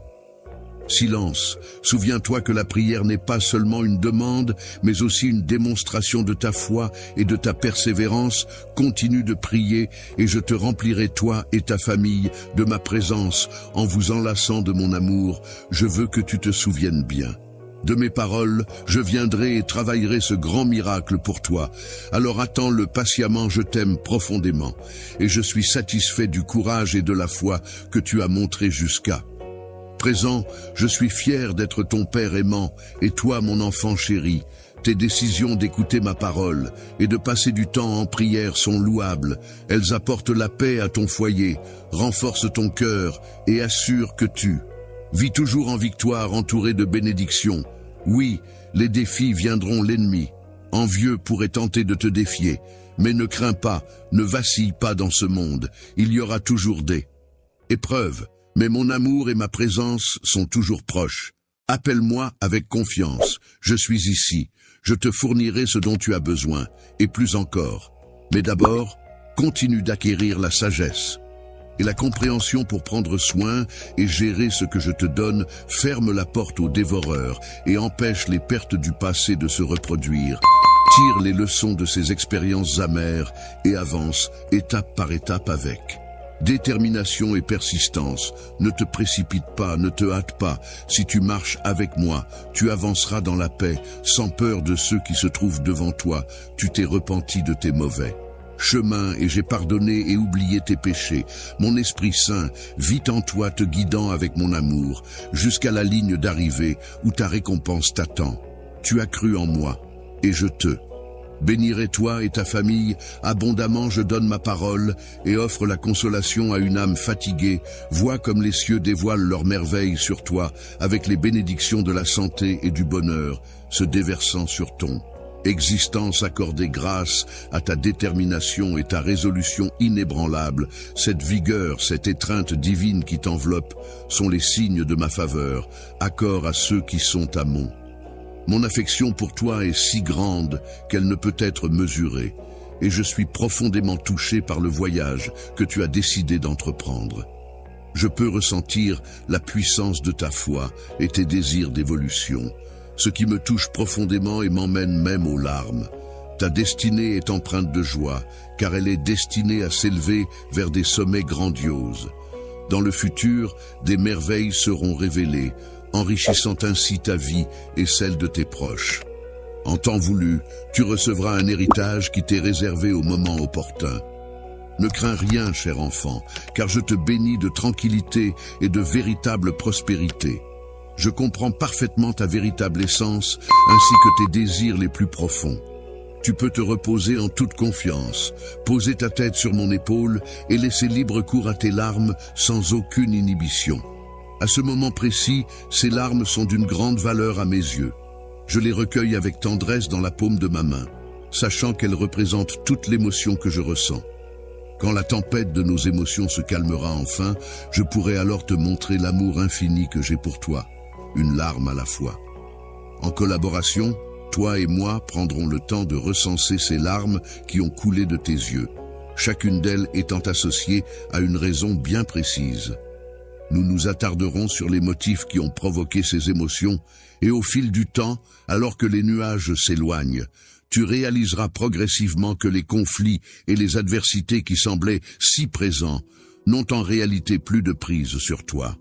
silence. Souviens-toi que la prière n'est pas seulement une demande, mais aussi une démonstration de ta foi et de ta persévérance. Continue de prier et je te remplirai, toi et ta famille, de ma présence en vous enlaçant de mon amour. Je veux que tu te souviennes bien de mes paroles. Je viendrai et travaillerai ce grand miracle pour toi. Alors attends-le patiemment. Je t'aime profondément et je suis satisfait du courage et de la foi que tu as montré jusqu'à présent. Je suis fier d'être ton père aimant et toi, mon enfant chéri. Tes décisions d'écouter ma parole et de passer du temps en prière sont louables. Elles apportent la paix à ton foyer, renforcent ton cœur et assurent que tu vis toujours en victoire, entouré de bénédictions. Oui, les défis viendront, l'ennemi envieux pourrait tenter de te défier, mais ne crains pas, ne vacille pas dans ce monde. Il y aura toujours des épreuves, mais mon amour et ma présence sont toujours proches. Appelle-moi avec confiance, je suis ici, je te fournirai ce dont tu as besoin, et plus encore. Mais d'abord, continue d'acquérir la sagesse et la compréhension pour prendre soin et gérer ce que je te donne. Ferme la porte aux dévoreurs et empêche les pertes du passé de se reproduire. Tire les leçons de ces expériences amères et avance étape par étape avec détermination et persistance. Ne te précipite pas, ne te hâte pas. Si tu marches avec moi, tu avanceras dans la paix, sans peur de ceux qui se trouvent devant toi. Tu t'es repenti de tes mauvais chemins et j'ai pardonné et oublié tes péchés. Mon Esprit Saint vit en toi, te guidant avec mon amour, jusqu'à la ligne d'arrivée où ta récompense t'attend. tu as cru en moi, et je te bénirai toi et ta famille, abondamment je donne ma parole et offre la consolation à une âme fatiguée. Vois comme les cieux dévoilent leurs merveilles sur toi, avec les bénédictions de la santé et du bonheur, se déversant sur ton existence accordée grâce à ta détermination et ta résolution inébranlable. Cette vigueur, cette étreinte divine qui t'enveloppe sont les signes de ma faveur, accord à ceux qui sont à mon. Mon affection pour toi est si grande qu'elle ne peut être mesurée, et je suis profondément touché par le voyage que tu as décidé d'entreprendre. Je peux ressentir la puissance de ta foi et tes désirs d'évolution, ce qui me touche profondément et m'emmène même aux larmes. Ta destinée est empreinte de joie, car elle est destinée à s'élever vers des sommets grandioses. Dans le futur, des merveilles seront révélées, enrichissant ainsi ta vie et celle de tes proches. En temps voulu, tu recevras un héritage qui t'est réservé au moment opportun. Ne crains rien, cher enfant, car je te bénis de tranquillité et de véritable prospérité. Je comprends parfaitement ta véritable essence, ainsi que tes désirs les plus profonds. Tu peux te reposer en toute confiance, poser ta tête sur mon épaule et laisser libre cours à tes larmes sans aucune inhibition. À ce moment précis, ces larmes sont d'une grande valeur à mes yeux. Je les recueille avec tendresse dans la paume de ma main, sachant qu'elles représentent toute l'émotion que je ressens. Quand la tempête de nos émotions se calmera enfin, je pourrai alors te montrer l'amour infini que j'ai pour toi, une larme à la fois. En collaboration, toi et moi prendrons le temps de recenser ces larmes qui ont coulé de tes yeux, chacune d'elles étant associée à une raison bien précise. Nous nous attarderons sur les motifs qui ont provoqué ces émotions, et au fil du temps, alors que les nuages s'éloignent, tu réaliseras progressivement que les conflits et les adversités qui semblaient si présents n'ont en réalité plus de prise sur toi.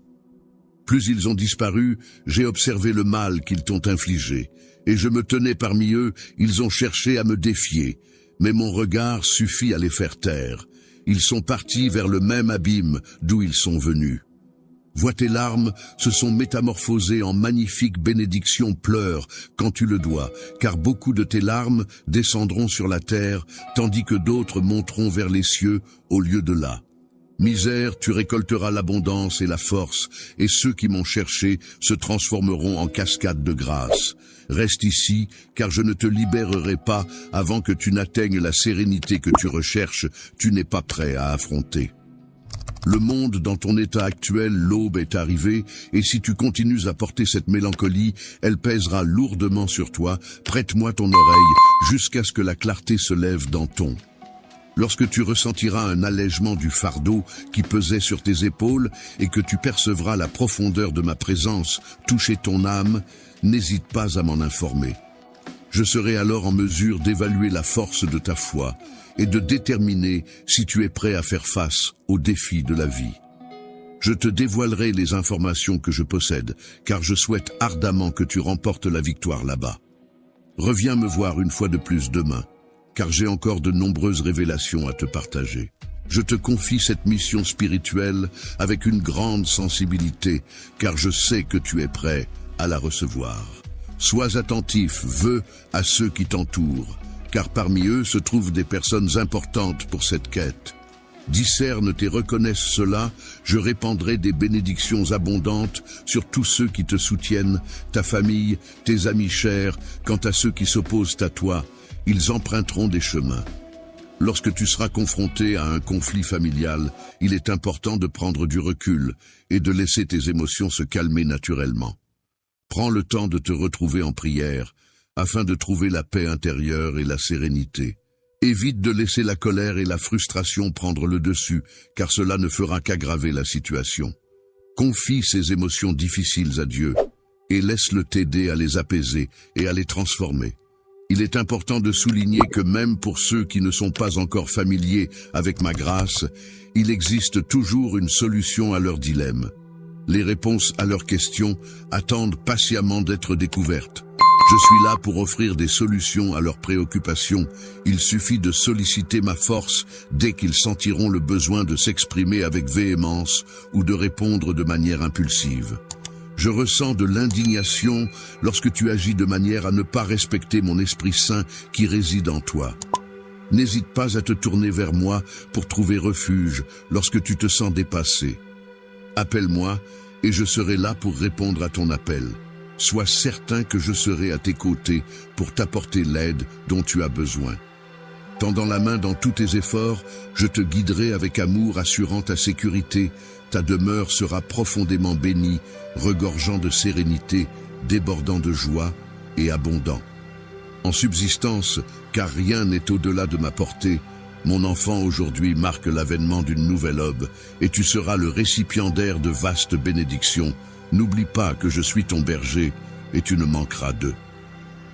Plus ils ont disparu, j'ai observé le mal qu'ils t'ont infligé, et je me tenais parmi eux, ils ont cherché à me défier, mais mon regard suffit à les faire taire. Ils sont partis vers le même abîme d'où ils sont venus. Vois tes larmes se sont métamorphosées en magnifiques bénédictions, pleure quand tu le dois, car beaucoup de tes larmes descendront sur la terre, tandis que d'autres monteront vers les cieux au lieu de là. Misère, tu récolteras l'abondance et la force, et ceux qui m'ont cherché se transformeront en cascades de grâce. Reste ici, car je ne te libérerai pas avant que tu n'atteignes la sérénité que tu recherches, tu n'es pas prêt à affronter. Le monde dans ton état actuel, l'aube est arrivée, et si tu continues à porter cette mélancolie, elle pèsera lourdement sur toi. Prête-moi ton oreille jusqu'à ce que la clarté se lève dans ton. Lorsque tu ressentiras un allègement du fardeau qui pesait sur tes épaules et que tu percevras la profondeur de ma présence toucher ton âme, n'hésite pas à m'en informer. Je serai alors en mesure d'évaluer la force de ta foi et de déterminer si tu es prêt à faire face aux défis de la vie. Je te dévoilerai les informations que je possède, car je souhaite ardemment que tu remportes la victoire là-bas. Reviens me voir une fois de plus demain, car j'ai encore de nombreuses révélations à te partager. Je te confie cette mission spirituelle avec une grande sensibilité, car je sais que tu es prêt à la recevoir. Sois attentif, veux, à ceux qui t'entourent, car parmi eux se trouvent des personnes importantes pour cette quête. Discerne et reconnaisse cela, je répandrai des bénédictions abondantes sur tous ceux qui te soutiennent, ta famille, tes amis chers. Quant à ceux qui s'opposent à toi, ils emprunteront des chemins. Lorsque tu seras confronté à un conflit familial, il est important de prendre du recul et de laisser tes émotions se calmer naturellement. Prends le temps de te retrouver en prière, afin de trouver la paix intérieure et la sérénité. Évite de laisser la colère et la frustration prendre le dessus, car cela ne fera qu'aggraver la situation. Confie ces émotions difficiles à Dieu, et laisse-le t'aider à les apaiser et à les transformer. Il est important de souligner que même pour ceux qui ne sont pas encore familiers avec ma grâce, il existe toujours une solution à leurs dilemmes. Les réponses à leurs questions attendent patiemment d'être découvertes. Je suis là pour offrir des solutions à leurs préoccupations. Il suffit de solliciter ma force dès qu'ils sentiront le besoin de s'exprimer avec véhémence ou de répondre de manière impulsive. Je ressens de l'indignation lorsque tu agis de manière à ne pas respecter mon Esprit Saint qui réside en toi. N'hésite pas à te tourner vers moi pour trouver refuge lorsque tu te sens dépassé. Appelle-moi et je serai là pour répondre à ton appel. Sois certain que je serai à tes côtés pour t'apporter l'aide dont tu as besoin. Tendant la main dans tous tes efforts, je te guiderai avec amour, assurant ta sécurité. Ta demeure sera profondément bénie, regorgeant de sérénité, débordant de joie et abondant. En subsistance, car rien n'est au-delà de ma portée, mon enfant aujourd'hui marque l'avènement d'une nouvelle aube, et tu seras le récipiendaire de vastes bénédictions. N'oublie pas que je suis ton berger, et tu ne manqueras d'eux.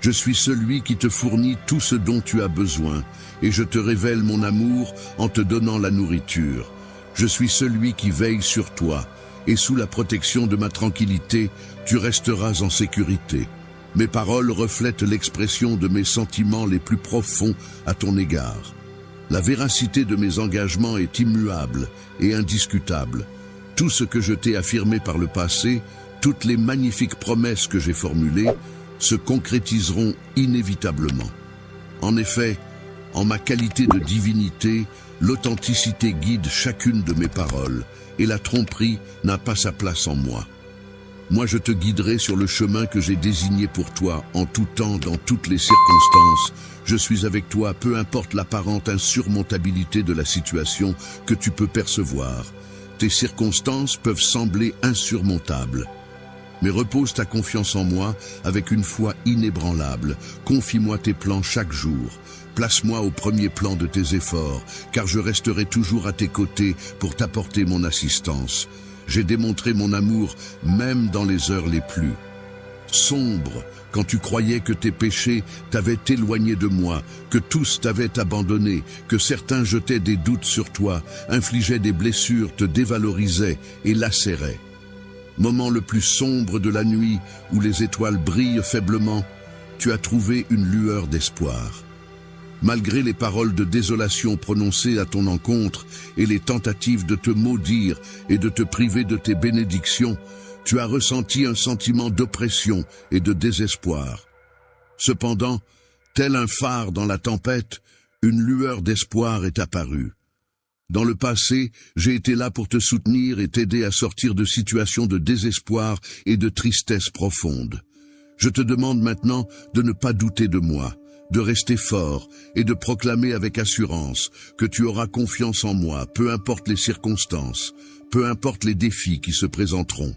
Je suis celui qui te fournit tout ce dont tu as besoin, et je te révèle mon amour en te donnant la nourriture. Je suis celui qui veille sur toi, et sous la protection de ma tranquillité, tu resteras en sécurité. Mes paroles reflètent l'expression de mes sentiments les plus profonds à ton égard. La véracité de mes engagements est immuable et indiscutable. Tout ce que je t'ai affirmé par le passé, toutes les magnifiques promesses que j'ai formulées, se concrétiseront inévitablement. En effet, en ma qualité de divinité, l'authenticité guide chacune de mes paroles, et la tromperie n'a pas sa place en moi. Moi, je te guiderai sur le chemin que j'ai désigné pour toi, en tout temps, dans toutes les circonstances. Je suis avec toi, peu importe l'apparente insurmontabilité de la situation que tu peux percevoir. Tes circonstances peuvent sembler insurmontables. Mais repose ta confiance en moi avec une foi inébranlable. Confie-moi tes plans chaque jour. Place-moi au premier plan de tes efforts, car je resterai toujours à tes côtés pour t'apporter mon assistance. J'ai démontré mon amour même dans les heures les plus sombres, quand tu croyais que tes péchés t'avaient éloigné de moi, que tous t'avaient abandonné, que certains jetaient des doutes sur toi, infligeaient des blessures, te dévalorisaient et lacéraient. Moment le plus sombre de la nuit, où les étoiles brillent faiblement, tu as trouvé une lueur d'espoir. Malgré les paroles de désolation prononcées à ton encontre et les tentatives de te maudire et de te priver de tes bénédictions, tu as ressenti un sentiment d'oppression et de désespoir. Cependant, tel un phare dans la tempête, une lueur d'espoir est apparue. Dans le passé, j'ai été là pour te soutenir et t'aider à sortir de situations de désespoir et de tristesse profonde. Je te demande maintenant de ne pas douter de moi, de rester fort et de proclamer avec assurance que tu auras confiance en moi, peu importe les circonstances, peu importe les défis qui se présenteront.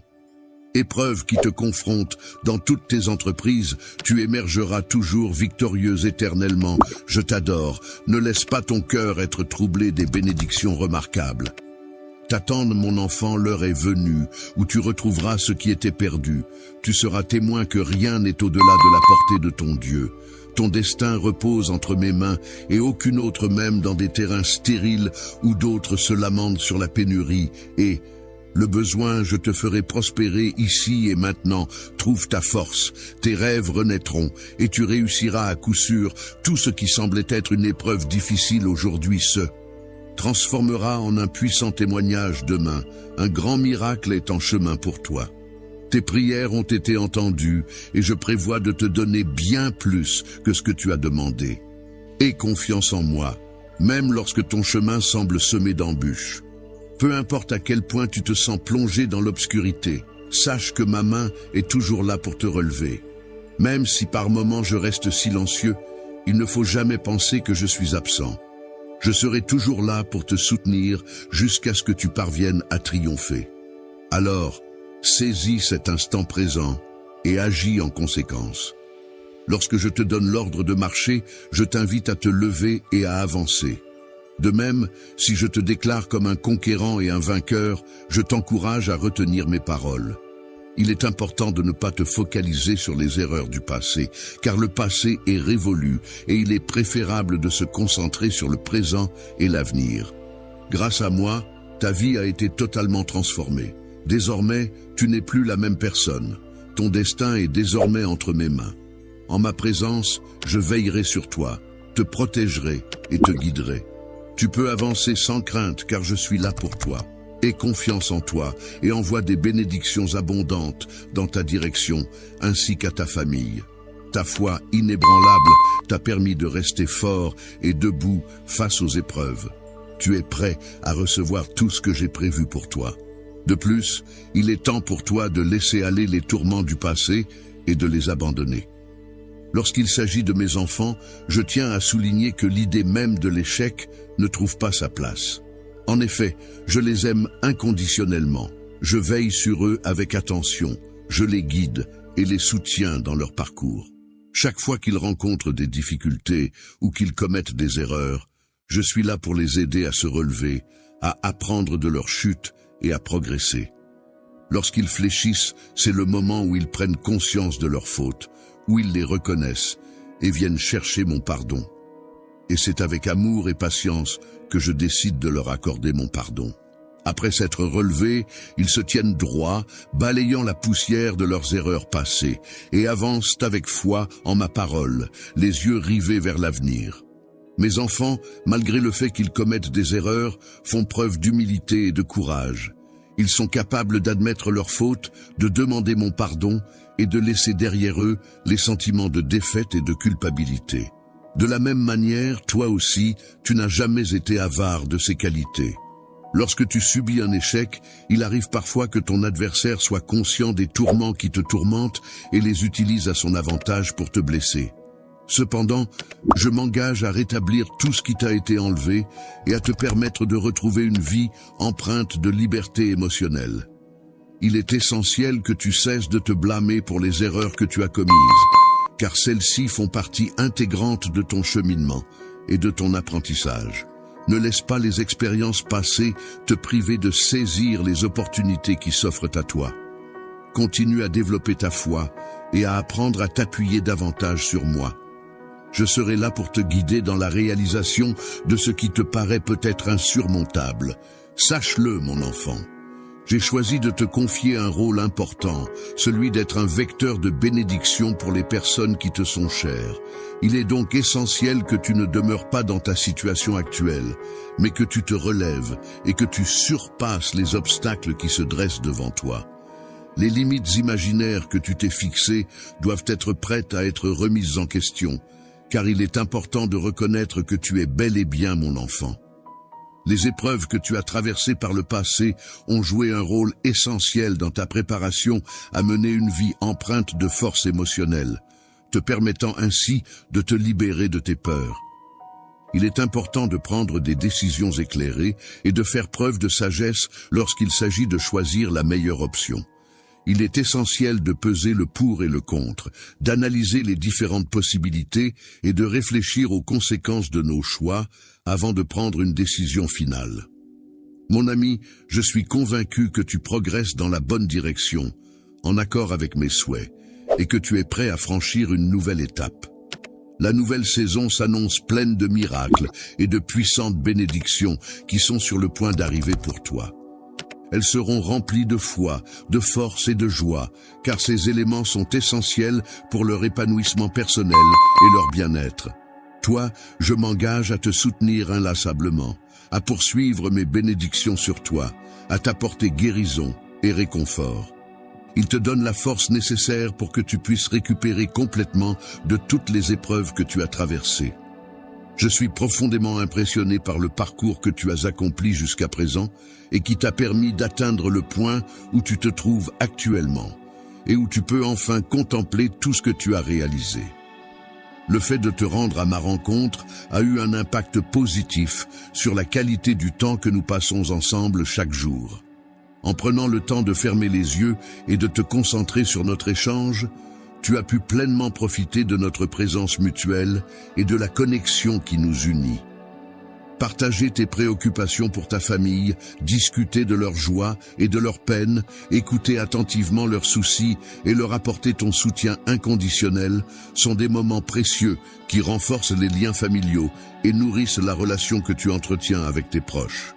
Épreuve qui te confronte dans toutes tes entreprises, tu émergeras toujours victorieux éternellement. Je t'adore, ne laisse pas ton cœur être troublé des bénédictions remarquables. T'attends, mon enfant, l'heure est venue, où tu retrouveras ce qui était perdu. Tu seras témoin que rien n'est au-delà de la portée de ton Dieu. Ton destin repose entre mes mains, et aucune autre même dans des terrains stériles où d'autres se lamentent sur la pénurie. Et le besoin, je te ferai prospérer ici et maintenant. Trouve ta force, tes rêves renaîtront, et tu réussiras à coup sûr. Tout ce qui semblait être une épreuve difficile aujourd'hui se transformera en un puissant témoignage demain. Un grand miracle est en chemin pour toi. Tes prières ont été entendues, et je prévois de te donner bien plus que ce que tu as demandé. Aie confiance en moi, même lorsque ton chemin semble semé d'embûches. Peu importe à quel point tu te sens plongé dans l'obscurité, sache que ma main est toujours là pour te relever. Même si par moments je reste silencieux, il ne faut jamais penser que je suis absent. Je serai toujours là pour te soutenir jusqu'à ce que tu parviennes à triompher. Alors, saisis cet instant présent et agis en conséquence. Lorsque je te donne l'ordre de marcher, je t'invite à te lever et à avancer. De même, si je te déclare comme un conquérant et un vainqueur, je t'encourage à retenir mes paroles. Il est important de ne pas te focaliser sur les erreurs du passé, car le passé est révolu et il est préférable de se concentrer sur le présent et l'avenir. Grâce à moi, ta vie a été totalement transformée. Désormais, tu n'es plus la même personne. Ton destin est désormais entre mes mains. En ma présence, je veillerai sur toi, te protégerai et te guiderai. Tu peux avancer sans crainte car je suis là pour toi. Aie confiance en toi et envoie des bénédictions abondantes dans ta direction ainsi qu'à ta famille. Ta foi inébranlable t'a permis de rester fort et debout face aux épreuves. Tu es prêt à recevoir tout ce que j'ai prévu pour toi. De plus, il est temps pour toi de laisser aller les tourments du passé et de les abandonner. Lorsqu'il s'agit de mes enfants, je tiens à souligner que l'idée même de l'échec ne trouve pas sa place. En effet, je les aime inconditionnellement. Je veille sur eux avec attention, je les guide et les soutiens dans leur parcours. Chaque fois qu'ils rencontrent des difficultés ou qu'ils commettent des erreurs, je suis là pour les aider à se relever, à apprendre de leur chute et à progresser. Lorsqu'ils fléchissent, c'est le moment où ils prennent conscience de leurs fautes, où ils les reconnaissent et viennent chercher mon pardon. Et c'est avec amour et patience que je décide de leur accorder mon pardon. Après s'être relevés, ils se tiennent droit, balayant la poussière de leurs erreurs passées, et avancent avec foi en ma parole, les yeux rivés vers l'avenir. Mes enfants, malgré le fait qu'ils commettent des erreurs, font preuve d'humilité et de courage. Ils sont capables d'admettre leurs fautes, de demander mon pardon et de laisser derrière eux les sentiments de défaite et de culpabilité. De la même manière, toi aussi, tu n'as jamais été avare de ces qualités. Lorsque tu subis un échec, il arrive parfois que ton adversaire soit conscient des tourments qui te tourmentent et les utilise à son avantage pour te blesser. Cependant, je m'engage à rétablir tout ce qui t'a été enlevé et à te permettre de retrouver une vie empreinte de liberté émotionnelle. Il est essentiel que tu cesses de te blâmer pour les erreurs que tu as commises, car celles-ci font partie intégrante de ton cheminement et de ton apprentissage. Ne laisse pas les expériences passées te priver de saisir les opportunités qui s'offrent à toi. Continue à développer ta foi et à apprendre à t'appuyer davantage sur moi. Je serai là pour te guider dans la réalisation de ce qui te paraît peut-être insurmontable. Sache-le, mon enfant. J'ai choisi de te confier un rôle important, celui d'être un vecteur de bénédiction pour les personnes qui te sont chères. Il est donc essentiel que tu ne demeures pas dans ta situation actuelle, mais que tu te relèves et que tu surpasses les obstacles qui se dressent devant toi. Les limites imaginaires que tu t'es fixées doivent être prêtes à être remises en question, car il est important de reconnaître que tu es bel et bien mon enfant. Les épreuves que tu as traversées par le passé ont joué un rôle essentiel dans ta préparation à mener une vie empreinte de force émotionnelle, te permettant ainsi de te libérer de tes peurs. Il est important de prendre des décisions éclairées et de faire preuve de sagesse lorsqu'il s'agit de choisir la meilleure option. Il est essentiel de peser le pour et le contre, d'analyser les différentes possibilités et de réfléchir aux conséquences de nos choix avant de prendre une décision finale. Mon ami, je suis convaincu que tu progresses dans la bonne direction, en accord avec mes souhaits, et que tu es prêt à franchir une nouvelle étape. La nouvelle saison s'annonce pleine de miracles et de puissantes bénédictions qui sont sur le point d'arriver pour toi. Elles seront remplies de foi, de force et de joie, car ces éléments sont essentiels pour leur épanouissement personnel et leur bien-être. Toi, je m'engage à te soutenir inlassablement, à poursuivre mes bénédictions sur toi, à t'apporter guérison et réconfort. Il te donne la force nécessaire pour que tu puisses récupérer complètement de toutes les épreuves que tu as traversées. Je suis profondément impressionné par le parcours que tu as accompli jusqu'à présent et qui t'a permis d'atteindre le point où tu te trouves actuellement et où tu peux enfin contempler tout ce que tu as réalisé. Le fait de te rendre à ma rencontre a eu un impact positif sur la qualité du temps que nous passons ensemble chaque jour. En prenant le temps de fermer les yeux et de te concentrer sur notre échange, tu as pu pleinement profiter de notre présence mutuelle et de la connexion qui nous unit. Partager tes préoccupations pour ta famille, discuter de leurs joies et de leurs peines, écouter attentivement leurs soucis et leur apporter ton soutien inconditionnel sont des moments précieux qui renforcent les liens familiaux et nourrissent la relation que tu entretiens avec tes proches.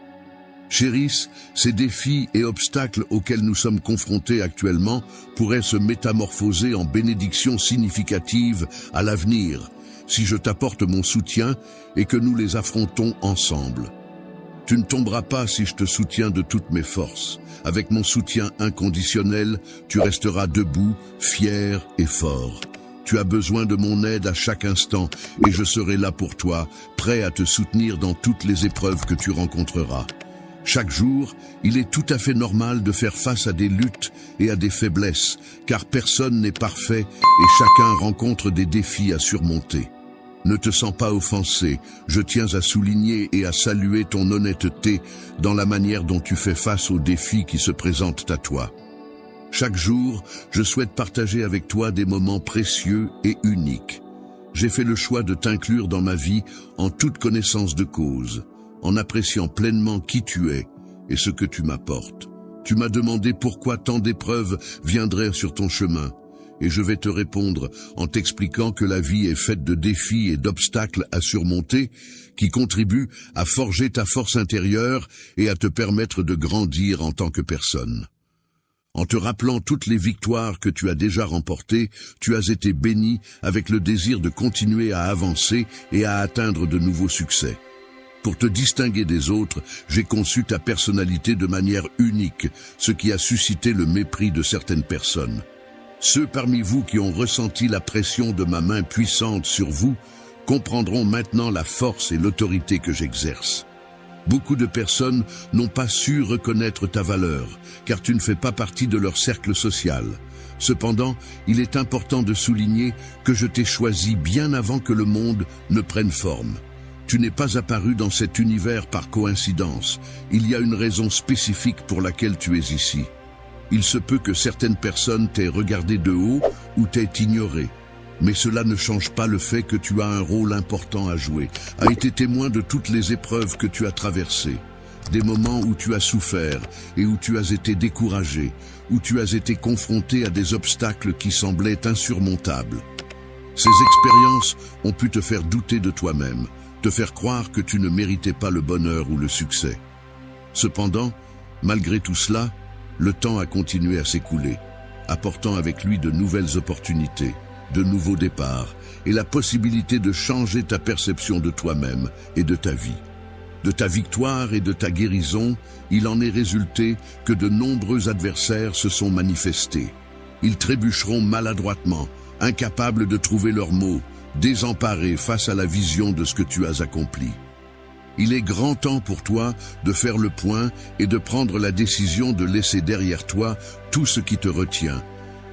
Chérisse, ces défis et obstacles auxquels nous sommes confrontés actuellement pourraient se métamorphoser en bénédictions significatives à l'avenir, si je t'apporte mon soutien et que nous les affrontons ensemble. Tu ne tomberas pas si je te soutiens de toutes mes forces. Avec mon soutien inconditionnel, tu resteras debout, fier et fort. Tu as besoin de mon aide à chaque instant et je serai là pour toi, prêt à te soutenir dans toutes les épreuves que tu rencontreras. Chaque jour, il est tout à fait normal de faire face à des luttes et à des faiblesses, car personne n'est parfait et chacun rencontre des défis à surmonter. Ne te sens pas offensé, je tiens à souligner et à saluer ton honnêteté dans la manière dont tu fais face aux défis qui se présentent à toi. Chaque jour, je souhaite partager avec toi des moments précieux et uniques. J'ai fait le choix de t'inclure dans ma vie en toute connaissance de cause, en appréciant pleinement qui tu es et ce que tu m'apportes. Tu m'as demandé pourquoi tant d'épreuves viendraient sur ton chemin, et je vais te répondre en t'expliquant que la vie est faite de défis et d'obstacles à surmonter qui contribuent à forger ta force intérieure et à te permettre de grandir en tant que personne. En te rappelant toutes les victoires que tu as déjà remportées, tu as été béni avec le désir de continuer à avancer et à atteindre de nouveaux succès. Pour te distinguer des autres, j'ai conçu ta personnalité de manière unique, ce qui a suscité le mépris de certaines personnes. Ceux parmi vous qui ont ressenti la pression de ma main puissante sur vous comprendront maintenant la force et l'autorité que j'exerce. Beaucoup de personnes n'ont pas su reconnaître ta valeur, car tu ne fais pas partie de leur cercle social. Cependant, il est important de souligner que je t'ai choisi bien avant que le monde ne prenne forme. Tu n'es pas apparu dans cet univers par coïncidence. Il y a une raison spécifique pour laquelle tu es ici. Il se peut que certaines personnes t'aient regardé de haut ou t'aient ignoré. Mais cela ne change pas le fait que tu as un rôle important à jouer, a été témoin de toutes les épreuves que tu as traversées, des moments où tu as souffert et où tu as été découragé, où tu as été confronté à des obstacles qui semblaient insurmontables. Ces expériences ont pu te faire douter de toi-même, te faire croire que tu ne méritais pas le bonheur ou le succès. Cependant, malgré tout cela, le temps a continué à s'écouler, apportant avec lui de nouvelles opportunités, de nouveaux départs et la possibilité de changer ta perception de toi-même et de ta vie. De ta victoire et de ta guérison, il en est résulté que de nombreux adversaires se sont manifestés. Ils trébucheront maladroitement, incapables de trouver leurs mots, désemparés face à la vision de ce que tu as accompli. Il est grand temps pour toi de faire le point et de prendre la décision de laisser derrière toi tout ce qui te retient,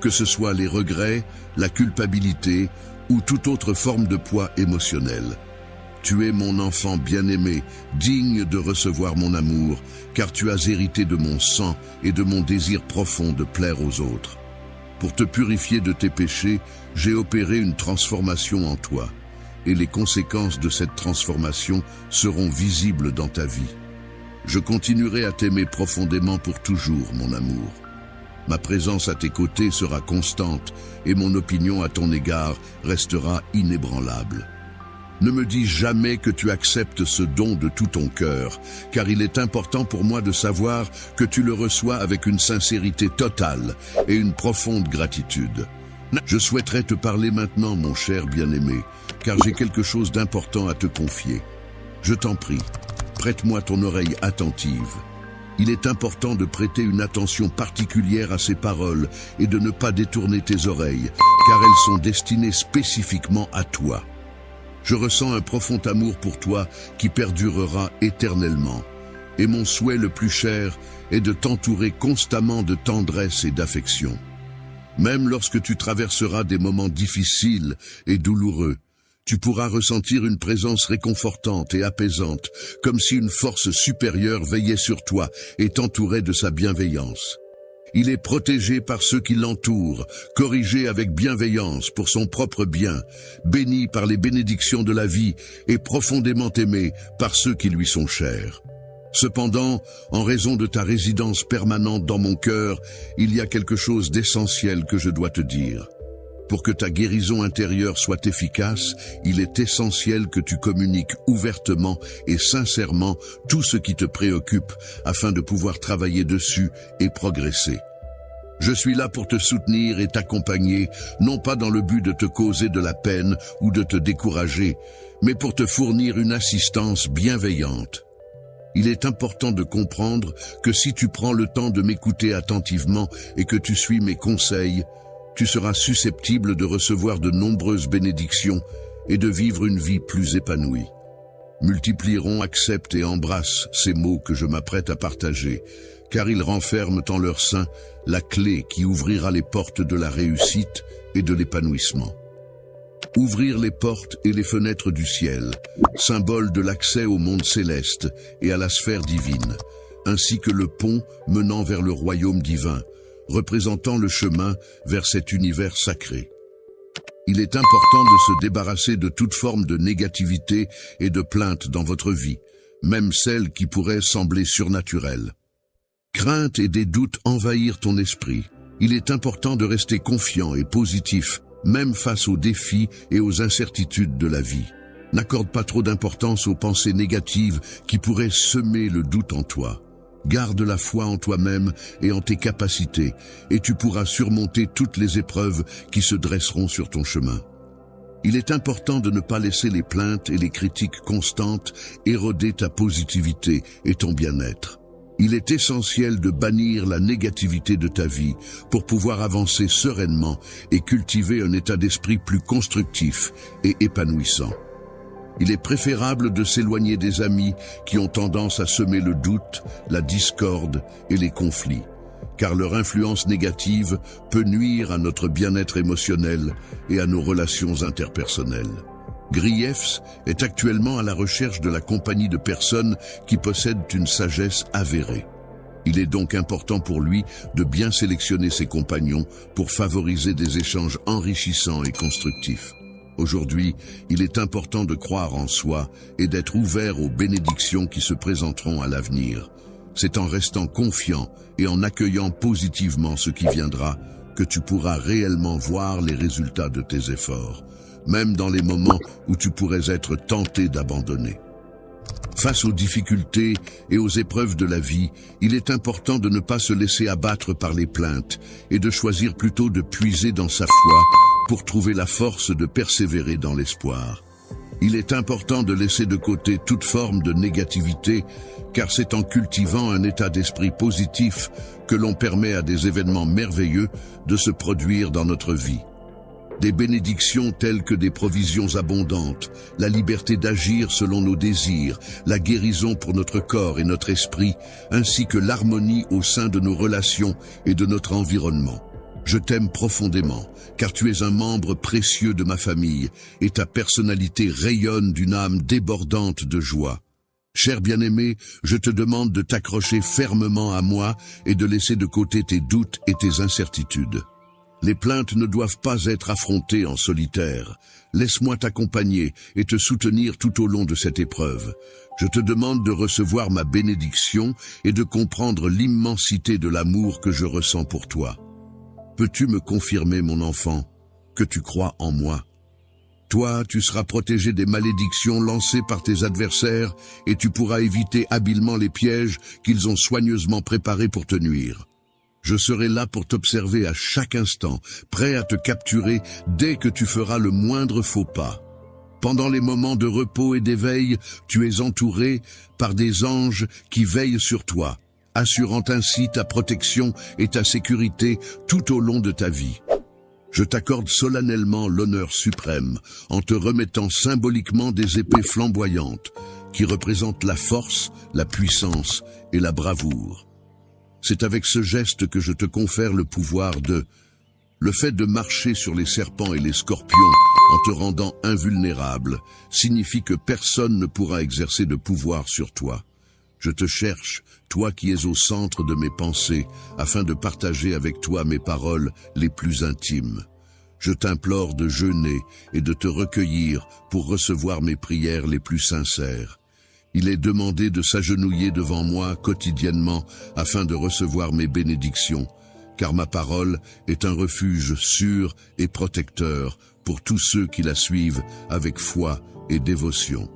que ce soit les regrets, la culpabilité ou toute autre forme de poids émotionnel. Tu es mon enfant bien-aimé, digne de recevoir mon amour, car tu as hérité de mon sang et de mon désir profond de plaire aux autres. Pour te purifier de tes péchés, j'ai opéré une transformation en toi, et les conséquences de cette transformation seront visibles dans ta vie. Je continuerai à t'aimer profondément pour toujours, mon amour. Ma présence à tes côtés sera constante et mon opinion à ton égard restera inébranlable. Ne me dis jamais que tu acceptes ce don de tout ton cœur, car il est important pour moi de savoir que tu le reçois avec une sincérité totale et une profonde gratitude. Je souhaiterais te parler maintenant, mon cher bien-aimé, car j'ai quelque chose d'important à te confier. Je t'en prie, prête-moi ton oreille attentive. Il est important de prêter une attention particulière à ces paroles et de ne pas détourner tes oreilles, car elles sont destinées spécifiquement à toi. Je ressens un profond amour pour toi qui perdurera éternellement, et mon souhait le plus cher est de t'entourer constamment de tendresse et d'affection. Même lorsque tu traverseras des moments difficiles et douloureux, tu pourras ressentir une présence réconfortante et apaisante, comme si une force supérieure veillait sur toi et t'entourait de sa bienveillance. Il est protégé par ceux qui l'entourent, corrigé avec bienveillance pour son propre bien, béni par les bénédictions de la vie et profondément aimé par ceux qui lui sont chers. Cependant, en raison de ta résidence permanente dans mon cœur, il y a quelque chose d'essentiel que je dois te dire. Pour que ta guérison intérieure soit efficace, il est essentiel que tu communiques ouvertement et sincèrement tout ce qui te préoccupe afin de pouvoir travailler dessus et progresser. Je suis là pour te soutenir et t'accompagner, non pas dans le but de te causer de la peine ou de te décourager, mais pour te fournir une assistance bienveillante. Il est important de comprendre que si tu prends le temps de m'écouter attentivement et que tu suis mes conseils, tu seras susceptible de recevoir de nombreuses bénédictions et de vivre une vie plus épanouie. Multiplieront, accepte et embrasse ces mots que je m'apprête à partager, car ils renferment en leur sein la clé qui ouvrira les portes de la réussite et de l'épanouissement. Ouvrir les portes et les fenêtres du ciel, symbole de l'accès au monde céleste et à la sphère divine, ainsi que le pont menant vers le royaume divin, représentant le chemin vers cet univers sacré. Il est important de se débarrasser de toute forme de négativité et de plainte dans votre vie, même celles qui pourraient sembler surnaturelles. Crainte et des doutes envahirent ton esprit. Il est important de rester confiant et positif, même face aux défis et aux incertitudes de la vie. N'accorde pas trop d'importance aux pensées négatives qui pourraient semer le doute en toi. Garde la foi en toi-même et en tes capacités, et tu pourras surmonter toutes les épreuves qui se dresseront sur ton chemin. Il est important de ne pas laisser les plaintes et les critiques constantes éroder ta positivité et ton bien-être. Il est essentiel de bannir la négativité de ta vie pour pouvoir avancer sereinement et cultiver un état d'esprit plus constructif et épanouissant. Il est préférable de s'éloigner des amis qui ont tendance à semer le doute, la discorde et les conflits, car leur influence négative peut nuire à notre bien-être émotionnel et à nos relations interpersonnelles. Griefs est actuellement à la recherche de la compagnie de personnes qui possèdent une sagesse avérée. Il est donc important pour lui de bien sélectionner ses compagnons pour favoriser des échanges enrichissants et constructifs. Aujourd'hui, il est important de croire en soi et d'être ouvert aux bénédictions qui se présenteront à l'avenir. C'est en restant confiant et en accueillant positivement ce qui viendra que tu pourras réellement voir les résultats de tes efforts, même dans les moments où tu pourrais être tenté d'abandonner. Face aux difficultés et aux épreuves de la vie, il est important de ne pas se laisser abattre par les plaintes et de choisir plutôt de puiser dans sa foi pour trouver la force de persévérer dans l'espoir. Il est important de laisser de côté toute forme de négativité, car c'est en cultivant un état d'esprit positif que l'on permet à des événements merveilleux de se produire dans notre vie. Des bénédictions telles que des provisions abondantes, la liberté d'agir selon nos désirs, la guérison pour notre corps et notre esprit, ainsi que l'harmonie au sein de nos relations et de notre environnement. Je t'aime profondément, car tu es un membre précieux de ma famille, et ta personnalité rayonne d'une âme débordante de joie. Cher bien-aimé, je te demande de t'accrocher fermement à moi et de laisser de côté tes doutes et tes incertitudes. Les plaintes ne doivent pas être affrontées en solitaire. Laisse-moi t'accompagner et te soutenir tout au long de cette épreuve. Je te demande de recevoir ma bénédiction et de comprendre l'immensité de l'amour que je ressens pour toi. Peux-tu me confirmer, mon enfant, que tu crois en moi? Toi, tu seras protégé des malédictions lancées par tes adversaires et tu pourras éviter habilement les pièges qu'ils ont soigneusement préparés pour te nuire. Je serai là pour t'observer à chaque instant, prêt à te capturer dès que tu feras le moindre faux pas. Pendant les moments de repos et d'éveil, tu es entouré par des anges qui veillent sur toi, assurant ainsi ta protection et ta sécurité tout au long de ta vie. Je t'accorde solennellement l'honneur suprême en te remettant symboliquement des épées flamboyantes qui représentent la force, la puissance et la bravoure. C'est avec ce geste que je te confère le pouvoir de... Le fait de marcher sur les serpents et les scorpions en te rendant invulnérable signifie que personne ne pourra exercer de pouvoir sur toi. Je te cherche, toi qui es au centre de mes pensées, afin de partager avec toi mes paroles les plus intimes. Je t'implore de jeûner et de te recueillir pour recevoir mes prières les plus sincères. Il est demandé de s'agenouiller devant moi quotidiennement afin de recevoir mes bénédictions, car ma parole est un refuge sûr et protecteur pour tous ceux qui la suivent avec foi et dévotion.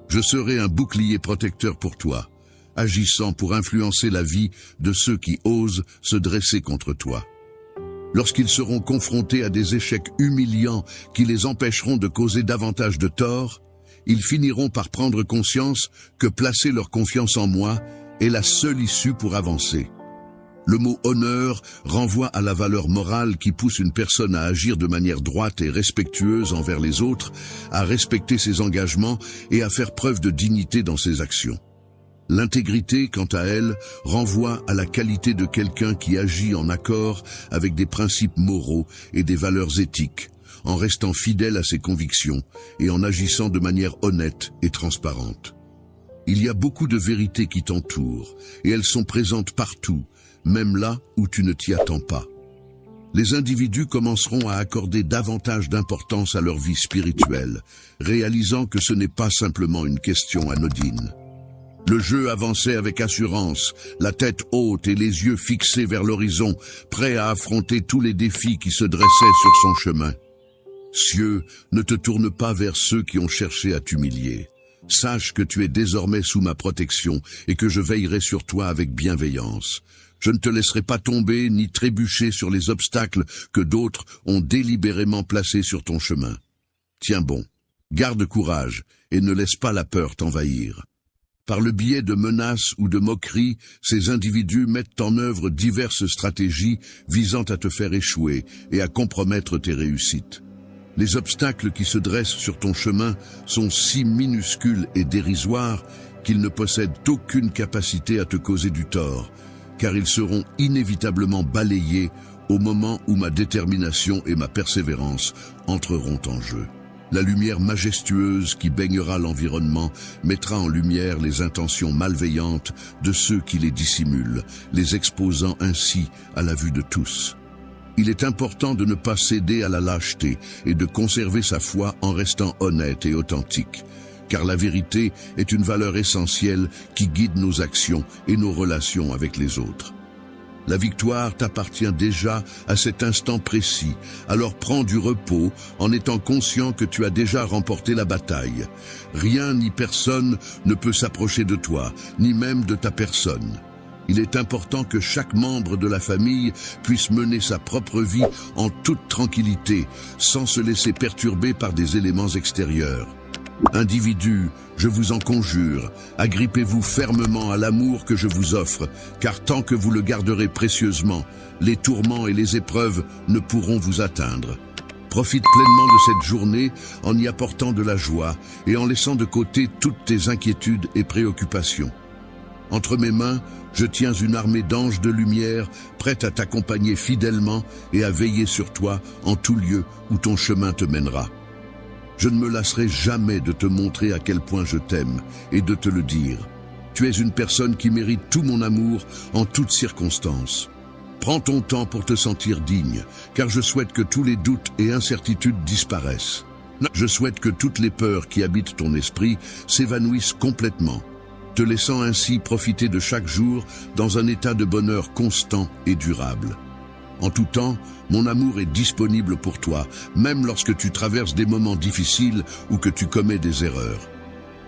Je serai un bouclier protecteur pour toi, agissant pour influencer la vie de ceux qui osent se dresser contre toi. Lorsqu'ils seront confrontés à des échecs humiliants qui les empêcheront de causer davantage de tort, ils finiront par prendre conscience que placer leur confiance en moi est la seule issue pour avancer. Le mot honneur renvoie à la valeur morale qui pousse une personne à agir de manière droite et respectueuse envers les autres, à respecter ses engagements et à faire preuve de dignité dans ses actions. L'intégrité, quant à elle, renvoie à la qualité de quelqu'un qui agit en accord avec des principes moraux et des valeurs éthiques, en restant fidèle à ses convictions et en agissant de manière honnête et transparente. Il y a beaucoup de vérités qui t'entourent, et elles sont présentes partout, même là où tu ne t'y attends pas. Les individus commenceront à accorder davantage d'importance à leur vie spirituelle, réalisant que ce n'est pas simplement une question anodine. Le jeu avançait avec assurance, la tête haute et les yeux fixés vers l'horizon, prêt à affronter tous les défis qui se dressaient sur son chemin. Cieux, ne te tourne pas vers ceux qui ont cherché à t'humilier. Sache que tu es désormais sous ma protection et que je veillerai sur toi avec bienveillance. Je ne te laisserai pas tomber ni trébucher sur les obstacles que d'autres ont délibérément placés sur ton chemin. Tiens bon, garde courage et ne laisse pas la peur t'envahir. Par le biais de menaces ou de moqueries, ces individus mettent en œuvre diverses stratégies visant à te faire échouer et à compromettre tes réussites. Les obstacles qui se dressent sur ton chemin sont si minuscules et dérisoires qu'ils ne possèdent aucune capacité à te causer du tort, car ils seront inévitablement balayés au moment où ma détermination et ma persévérance entreront en jeu. La lumière majestueuse qui baignera l'environnement mettra en lumière les intentions malveillantes de ceux qui les dissimulent, les exposant ainsi à la vue de tous. Il est important de ne pas céder à la lâcheté et de conserver sa foi en restant honnête et authentique, car la vérité est une valeur essentielle qui guide nos actions et nos relations avec les autres. La victoire t'appartient déjà à cet instant précis, alors prends du repos en étant conscient que tu as déjà remporté la bataille. Rien ni personne ne peut s'approcher de toi, ni même de ta personne. Il est important que chaque membre de la famille puisse mener sa propre vie en toute tranquillité, sans se laisser perturber par des éléments extérieurs. Individus, je vous en conjure, agrippez-vous fermement à l'amour que je vous offre, car tant que vous le garderez précieusement, les tourments et les épreuves ne pourront vous atteindre. Profite pleinement de cette journée en y apportant de la joie et en laissant de côté toutes tes inquiétudes et préoccupations. Entre mes mains, je tiens une armée d'anges de lumière prête à t'accompagner fidèlement et à veiller sur toi en tout lieu où ton chemin te mènera. Je ne me lasserai jamais de te montrer à quel point je t'aime et de te le dire. Tu es une personne qui mérite tout mon amour en toutes circonstances. Prends ton temps pour te sentir digne, car je souhaite que tous les doutes et incertitudes disparaissent. Je souhaite que toutes les peurs qui habitent ton esprit s'évanouissent complètement, te laissant ainsi profiter de chaque jour dans un état de bonheur constant et durable. En tout temps, mon amour est disponible pour toi, même lorsque tu traverses des moments difficiles ou que tu commets des erreurs.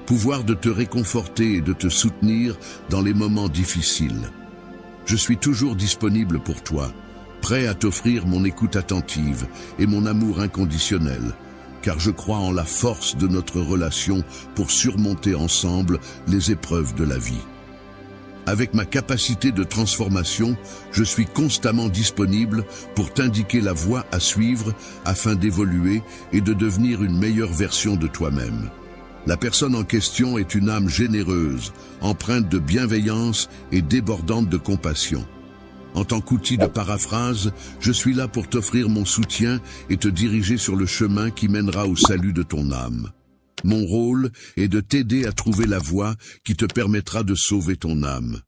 Pouvoir de te réconforter et de te soutenir dans les moments difficiles. Je suis toujours disponible pour toi, prêt à t'offrir mon écoute attentive et mon amour inconditionnel, car je crois en la force de notre relation pour surmonter ensemble les épreuves de la vie. Avec ma capacité de transformation, je suis constamment disponible pour t'indiquer la voie à suivre afin d'évoluer et de devenir une meilleure version de toi-même. La personne en question est une âme généreuse, empreinte de bienveillance et débordante de compassion. En tant qu'outil de paraphrase, je suis là pour t'offrir mon soutien et te diriger sur le chemin qui mènera au salut de ton âme. Mon rôle est de t'aider à trouver la voie qui te permettra de sauver ton âme.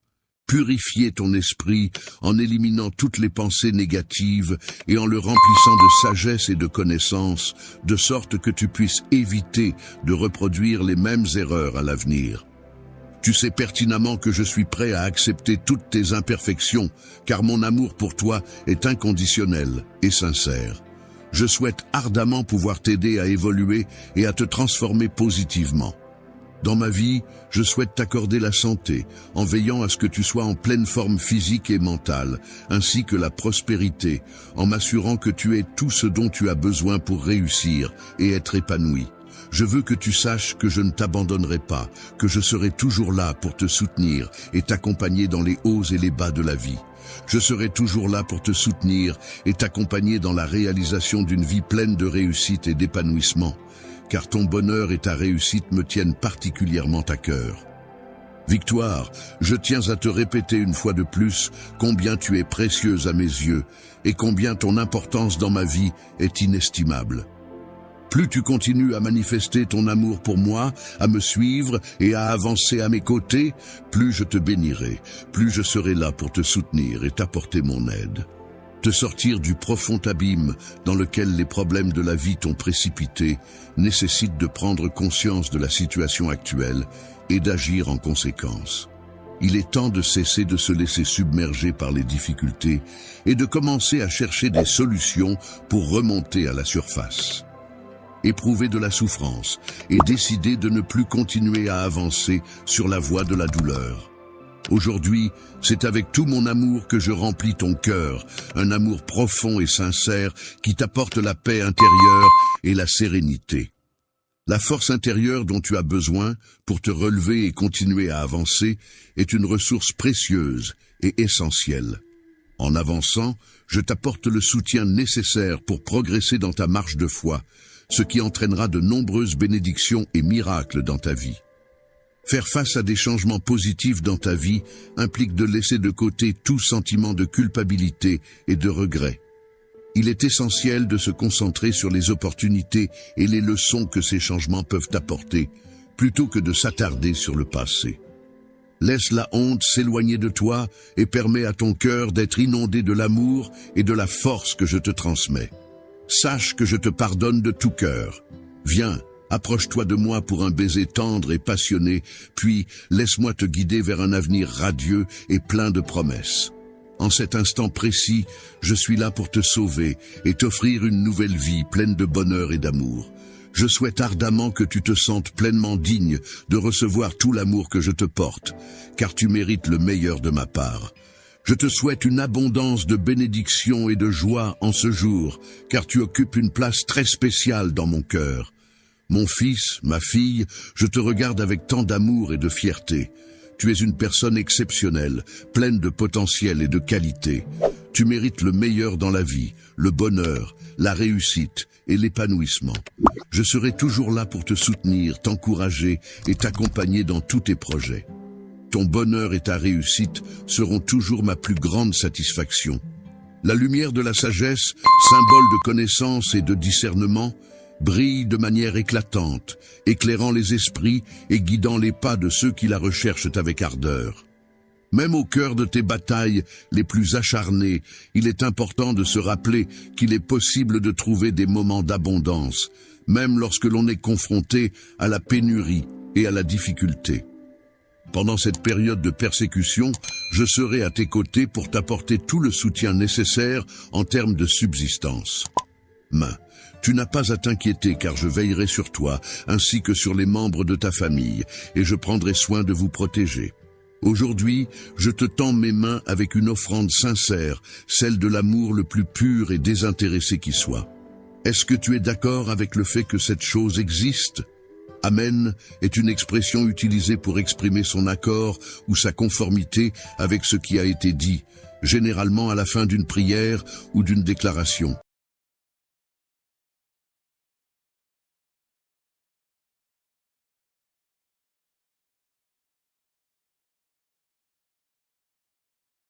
Purifier ton esprit en éliminant toutes les pensées négatives et en le remplissant de sagesse et de connaissance, de sorte que tu puisses éviter de reproduire les mêmes erreurs à l'avenir. Tu sais pertinemment que je suis prêt à accepter toutes tes imperfections, car mon amour pour toi est inconditionnel et sincère. Je souhaite ardemment pouvoir t'aider à évoluer et à te transformer positivement. Dans ma vie, je souhaite t'accorder la santé, en veillant à ce que tu sois en pleine forme physique et mentale, ainsi que la prospérité, en m'assurant que tu aies tout ce dont tu as besoin pour réussir et être épanoui. Je veux que tu saches que je ne t'abandonnerai pas, que je serai toujours là pour te soutenir et t'accompagner dans les hauts et les bas de la vie. Je serai toujours là pour te soutenir et t'accompagner dans la réalisation d'une vie pleine de réussite et d'épanouissement, car ton bonheur et ta réussite me tiennent particulièrement à cœur. Victoire, je tiens à te répéter une fois de plus combien tu es précieuse à mes yeux et combien ton importance dans ma vie est inestimable. Plus tu continues à manifester ton amour pour moi, à me suivre et à avancer à mes côtés, plus je te bénirai, plus je serai là pour te soutenir et t'apporter mon aide. Te sortir du profond abîme dans lequel les problèmes de la vie t'ont précipité nécessite de prendre conscience de la situation actuelle et d'agir en conséquence. Il est temps de cesser de se laisser submerger par les difficultés et de commencer à chercher des solutions pour remonter à la surface. Éprouver de la souffrance et décider de ne plus continuer à avancer sur la voie de la douleur. Aujourd'hui, c'est avec tout mon amour que je remplis ton cœur, un amour profond et sincère qui t'apporte la paix intérieure et la sérénité. La force intérieure dont tu as besoin pour te relever et continuer à avancer est une ressource précieuse et essentielle. En avançant, je t'apporte le soutien nécessaire pour progresser dans ta marche de foi, ce qui entraînera de nombreuses bénédictions et miracles dans ta vie. Faire face à des changements positifs dans ta vie implique de laisser de côté tout sentiment de culpabilité et de regret. Il est essentiel de se concentrer sur les opportunités et les leçons que ces changements peuvent apporter, plutôt que de s'attarder sur le passé. Laisse la honte s'éloigner de toi et permets à ton cœur d'être inondé de l'amour et de la force que je te transmets. Sache que je te pardonne de tout cœur. Viens, approche-toi de moi pour un baiser tendre et passionné, puis laisse-moi te guider vers un avenir radieux et plein de promesses. En cet instant précis, je suis là pour te sauver et t'offrir une nouvelle vie pleine de bonheur et d'amour. Je souhaite ardemment que tu te sentes pleinement digne de recevoir tout l'amour que je te porte, car tu mérites le meilleur de ma part. Je te souhaite une abondance de bénédictions et de joie en ce jour, car tu occupes une place très spéciale dans mon cœur. Mon fils, ma fille, je te regarde avec tant d'amour et de fierté. Tu es une personne exceptionnelle, pleine de potentiel et de qualité. Tu mérites le meilleur dans la vie, le bonheur, la réussite et l'épanouissement. Je serai toujours là pour te soutenir, t'encourager et t'accompagner dans tous tes projets. Ton bonheur et ta réussite seront toujours ma plus grande satisfaction. La lumière de la sagesse, symbole de connaissance et de discernement, brille de manière éclatante, éclairant les esprits et guidant les pas de ceux qui la recherchent avec ardeur. Même au cœur de tes batailles les plus acharnées, il est important de se rappeler qu'il est possible de trouver des moments d'abondance, même lorsque l'on est confronté à la pénurie et à la difficulté. Pendant cette période de persécution, je serai à tes côtés pour t'apporter tout le soutien nécessaire en termes de subsistance. Tu n'as pas à t'inquiéter car je veillerai sur toi ainsi que sur les membres de ta famille et je prendrai soin de vous protéger. Aujourd'hui, je te tends mes mains avec une offrande sincère, celle de l'amour le plus pur et désintéressé qui soit. Est-ce que tu es d'accord avec le fait que cette chose existe ? Amen est une expression utilisée pour exprimer son accord ou sa conformité avec ce qui a été dit, généralement à la fin d'une prière ou d'une déclaration.